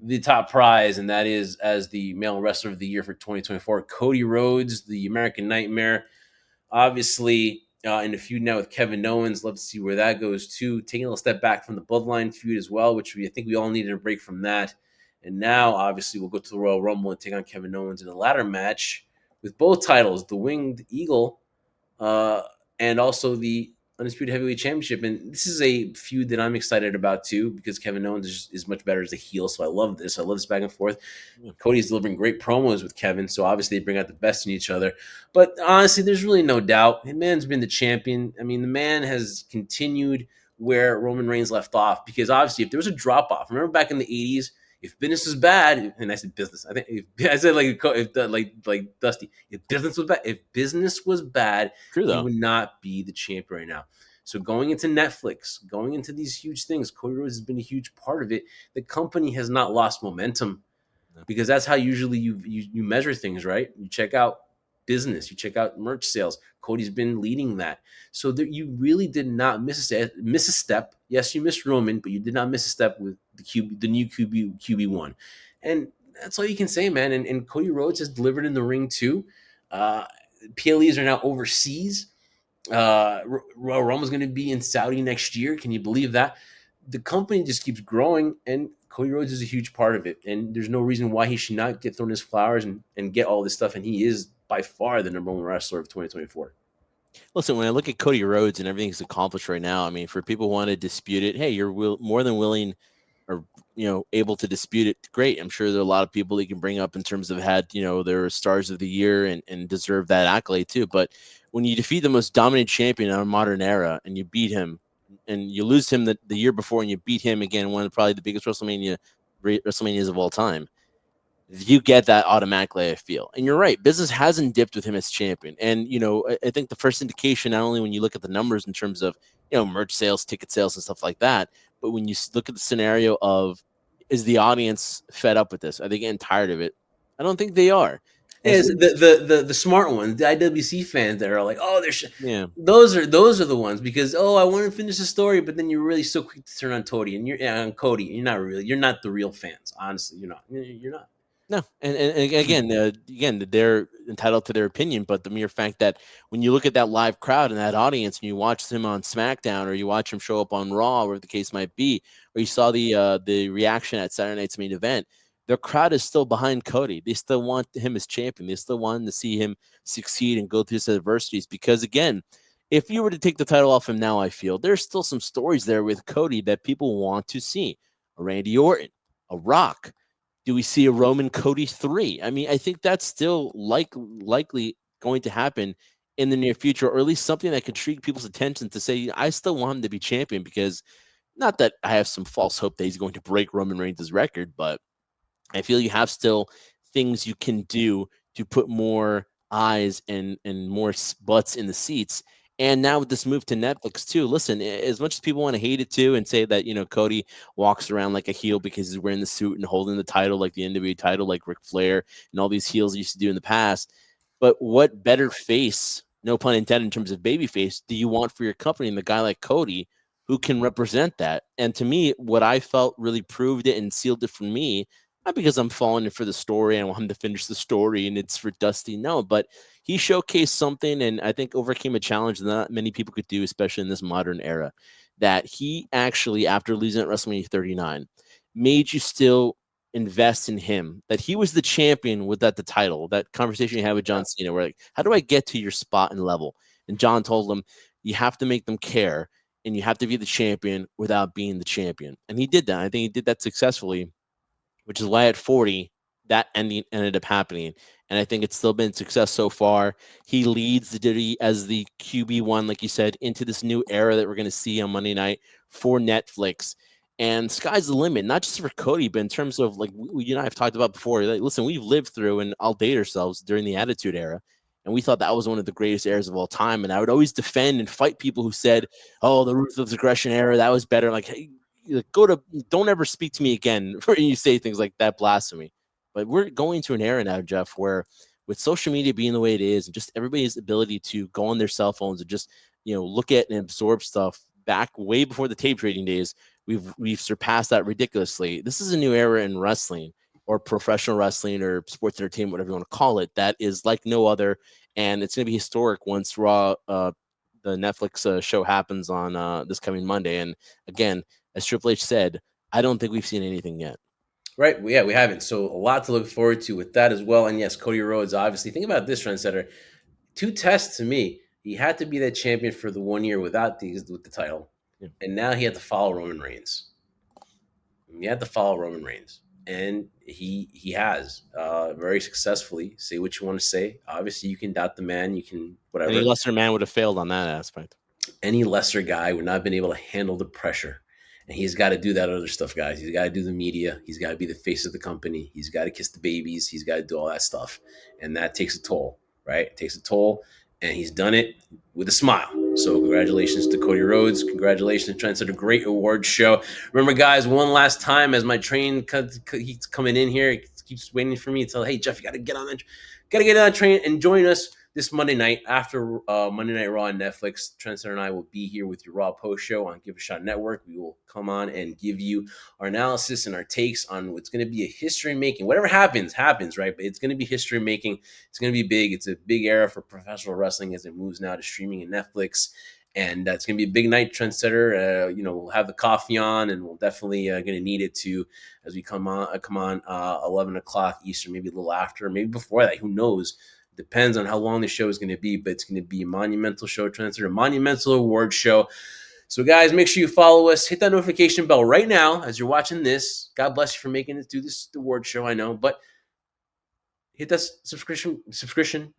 the top prize, and that is as the male wrestler of the year for 2024. Cody Rhodes, the American Nightmare, obviously in a feud now with Kevin Owens. Love to see where that goes too. Taking a little step back from the Bloodline feud as well, which I think we all needed a break from that. And now, obviously, we'll go to the Royal Rumble and take on Kevin Owens in a ladder match with both titles, the Winged Eagle uh, and also the Undisputed Heavyweight Championship. And this is a feud that I'm excited about too, because Kevin Owens is much better as a heel. So I love this. I love this back and forth. Yeah. Cody's delivering great promos with Kevin, so obviously they bring out the best in each other. But honestly, there's really no doubt. The man's been the champion. I mean, the man has continued where Roman Reigns left off, because obviously, if there was a drop off, remember back in the '80s, if business was bad, and I said business, I think I said like Dusty, if business was bad, True he though. would not be the champion right now. So going into Netflix, going into these huge things, Cody Rhodes has been a huge part of it. The company has not lost momentum, No. because that's how usually you measure things, right? You check out business, you check out merch sales. Cody's been leading that, so that you really did not miss a step. Yes, you missed Roman, but you did not miss a step with the new QB1, and that's all you can say, man. And Cody Rhodes has delivered in the ring too. Uh, PLEs are now overseas. Royal Rumble's going to be in Saudi next year. Can you believe that? The company just keeps growing, and Cody Rhodes is a huge part of it. And there's no reason why he should not get thrown his flowers and get all this stuff. And he is by far the number one wrestler of 2024. Listen, when I look at Cody Rhodes and everything he's accomplished right now, I mean, for people who want to dispute it, hey, you're more than willing or able to dispute it. Great. I'm sure there are a lot of people you can bring up in terms of had their stars of the year and deserve that accolade too. But when you defeat the most dominant champion in our modern era and you beat him and you lose him the year before and you beat him again, one of probably the biggest WrestleManias of all time, you get that automatically, I feel. And you're right, business hasn't dipped with him as champion. And, I think the first indication, not only when you look at the numbers in terms of, merch sales, ticket sales, and stuff like that, but when you look at the scenario of, is the audience fed up with this? Are they getting tired of it? I don't think they are. And Is so, the smart ones, the IWC fans that are like, oh, yeah. those are the ones, because I want to finish the story, but then you're really so quick to turn on Cody, and on Cody. You're not the real fans. Honestly, you're not. You're not. No, and again, they're entitled to their opinion, but the mere fact that when you look at that live crowd and that audience, and you watch him on SmackDown, or you watch him show up on Raw, whatever the case might be, or you saw the reaction at Saturday Night's main event, the crowd is still behind Cody. They still want him as champion. They still want to see him succeed and go through his adversities. Because again, if you were to take the title off him now, I feel there's still some stories there with Cody that people want to see. A Randy Orton, a Rock. Do we see a Roman Cody 3? I mean, I think that's still likely going to happen in the near future, or at least something that could treat people's attention to say, I still want him to be champion, because not that I have some false hope that he's going to break Roman Reigns' record, but I feel you have still things you can do to put more eyes and more butts in the seats. And now with this move to Netflix too, listen, as much as people want to hate it too and say that, Cody walks around like a heel because he's wearing the suit and holding the title like the NWA title, like Ric Flair and all these heels used to do in the past. But what better face, no pun intended, in terms of baby face, do you want for your company than a guy like Cody who can represent that? And to me, what I felt really proved it and sealed it for me, not because I'm falling in for the story and I want him to finish the story and it's for Dusty, no, but he showcased something and I think overcame a challenge that not many people could do, especially in this modern era. That he actually, after losing at WrestleMania 39, made you still invest in him. That he was the champion without the title. That conversation you had with John Cena, where like, how do I get to your spot and level? And John told him, you have to make them care and you have to be the champion without being the champion. And he did that. I think he did that successfully, which is why at 40, that ending ended up happening. And I think it's still been success so far. He leads the Diddy as the QB1, like you said, into this new era that we're going to see on Monday night for Netflix. And sky's the limit, not just for Cody, but in terms of like you and I have talked about before. Like, listen, we've lived through, and I'll date ourselves during the Attitude Era. And we thought that was one of the greatest eras of all time. And I would always defend and fight people who said, oh, the Ruthless Aggression era, that was better. Like, hey, don't ever speak to me again when you say things like that, blasphemy. But we're going to an era now, Jeff, where with social media being the way it is, and just everybody's ability to go on their cell phones and just look at and absorb stuff back way before the tape trading days, we've surpassed that ridiculously. This is a new era in wrestling or professional wrestling or sports entertainment, whatever you want to call it, that is like no other, and it's going to be historic once Raw, the Netflix show happens on this coming Monday. And again, as Triple H said, I don't think we've seen anything yet. Right. Well, yeah, we haven't. So a lot to look forward to with that as well. And yes, Cody Rhodes, obviously. Think about this, trendsetter. 2 tests to me. He had to be that champion for the 1 year with the title. Yeah. And now he had to follow Roman Reigns. He had to follow Roman Reigns. And he has very successfully. Say what you want to say. Obviously, you can doubt the man. You can whatever. Any lesser man would have failed on that aspect. Any lesser guy would not have been able to handle the pressure. And he's got to do that other stuff, guys. He's got to do the media. He's got to be the face of the company. He's got to kiss the babies. He's got to do all that stuff. And that takes a toll, right? It takes a toll. And he's done it with a smile. So congratulations to Cody Rhodes. Congratulations to Trendsetter. Great awards show. Remember, guys, one last time as my train keeps coming in here. It keeps waiting for me to tell, hey, Jeff, you got to get on that train and join us this Monday night after Monday Night Raw on Netflix. Trendsetter and I will be here with your Raw post show on Give a Shot Network. We will come on and give you our analysis and our takes on what's going to be a history making. Whatever happens, right? But it's going to be history making. It's going to be big. It's a big era for professional wrestling as it moves now to streaming and Netflix. And it's going to be a big night, Trendsetter. We'll have the coffee on, and we'll definitely going to need it to as we come on 11 o'clock Eastern, maybe a little after, maybe before that. Who knows? Depends on how long the show is going to be, but it's going to be a monumental show, Trendsetter, a monumental award show. So, guys, make sure you follow us. Hit that notification bell right now as you're watching this. God bless you for making it through this award show, I know, but hit that subscription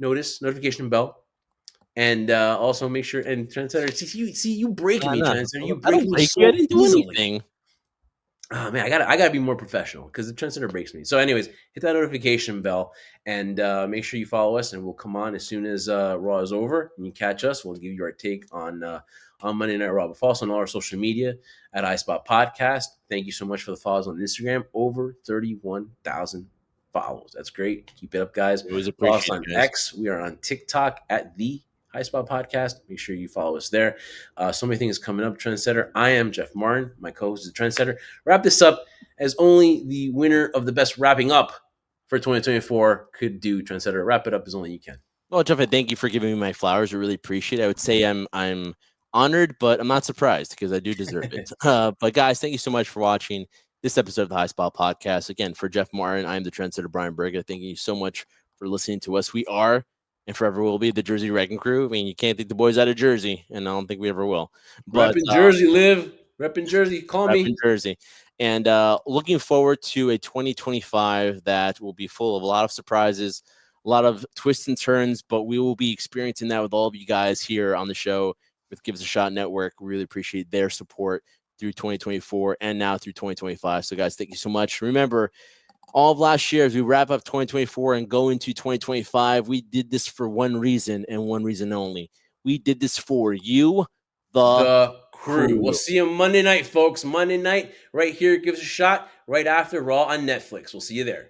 notification bell. And also make sure, and Trendsetter, see you breaking me, Trendsetter. You breaking me so easily. Oh man, I gotta be more professional because the Trendsetter breaks me. So, anyways, hit that notification bell and make sure you follow us, and we'll come on as soon as Raw is over. And you catch us, we'll give you our take on Monday Night Raw. But follow us on all our social media at iSpot Podcast. Thank you so much for the follows on Instagram. Over 31,000 follows. That's great. Keep it up, guys. Always Follow appreciate us on it, guys. X. We are on TikTok at the High Spot Podcast. Make sure you follow us there. So many things coming up, Trendsetter. I am Jeff Martin. My co-host is Trendsetter. Wrap this up as only the winner of the best wrapping up for 2024 could do, Trendsetter. Wrap it up as only you can. Well, Jeff, I thank you for giving me my flowers. I really appreciate it. I would say I'm honored, but I'm not surprised because I do deserve it. But guys, thank you so much for watching this episode of the High Spot Podcast. Again, for Jeff Martin, I am the Trendsetter Brian Berger. Thank you so much for listening to us. We are and forever will be the Jersey Wrecking Crew. I mean, you can't take the boys out of Jersey, and I don't think we ever will. But repping Jersey, live. Repping Jersey, call me. Jersey. And looking forward to a 2025 that will be full of a lot of surprises, a lot of twists and turns, but we will be experiencing that with all of you guys here on the show with Give Us a Shot Network. We really appreciate their support through 2024 and now through 2025. So, guys, thank you so much. Remember, all of last year, as we wrap up 2024 and go into 2025, we did this for one reason and one reason only. We did this for you, the crew. We'll see you Monday night, folks. Monday night, right here, Give Us a Shot, right after Raw on Netflix. We'll see you there.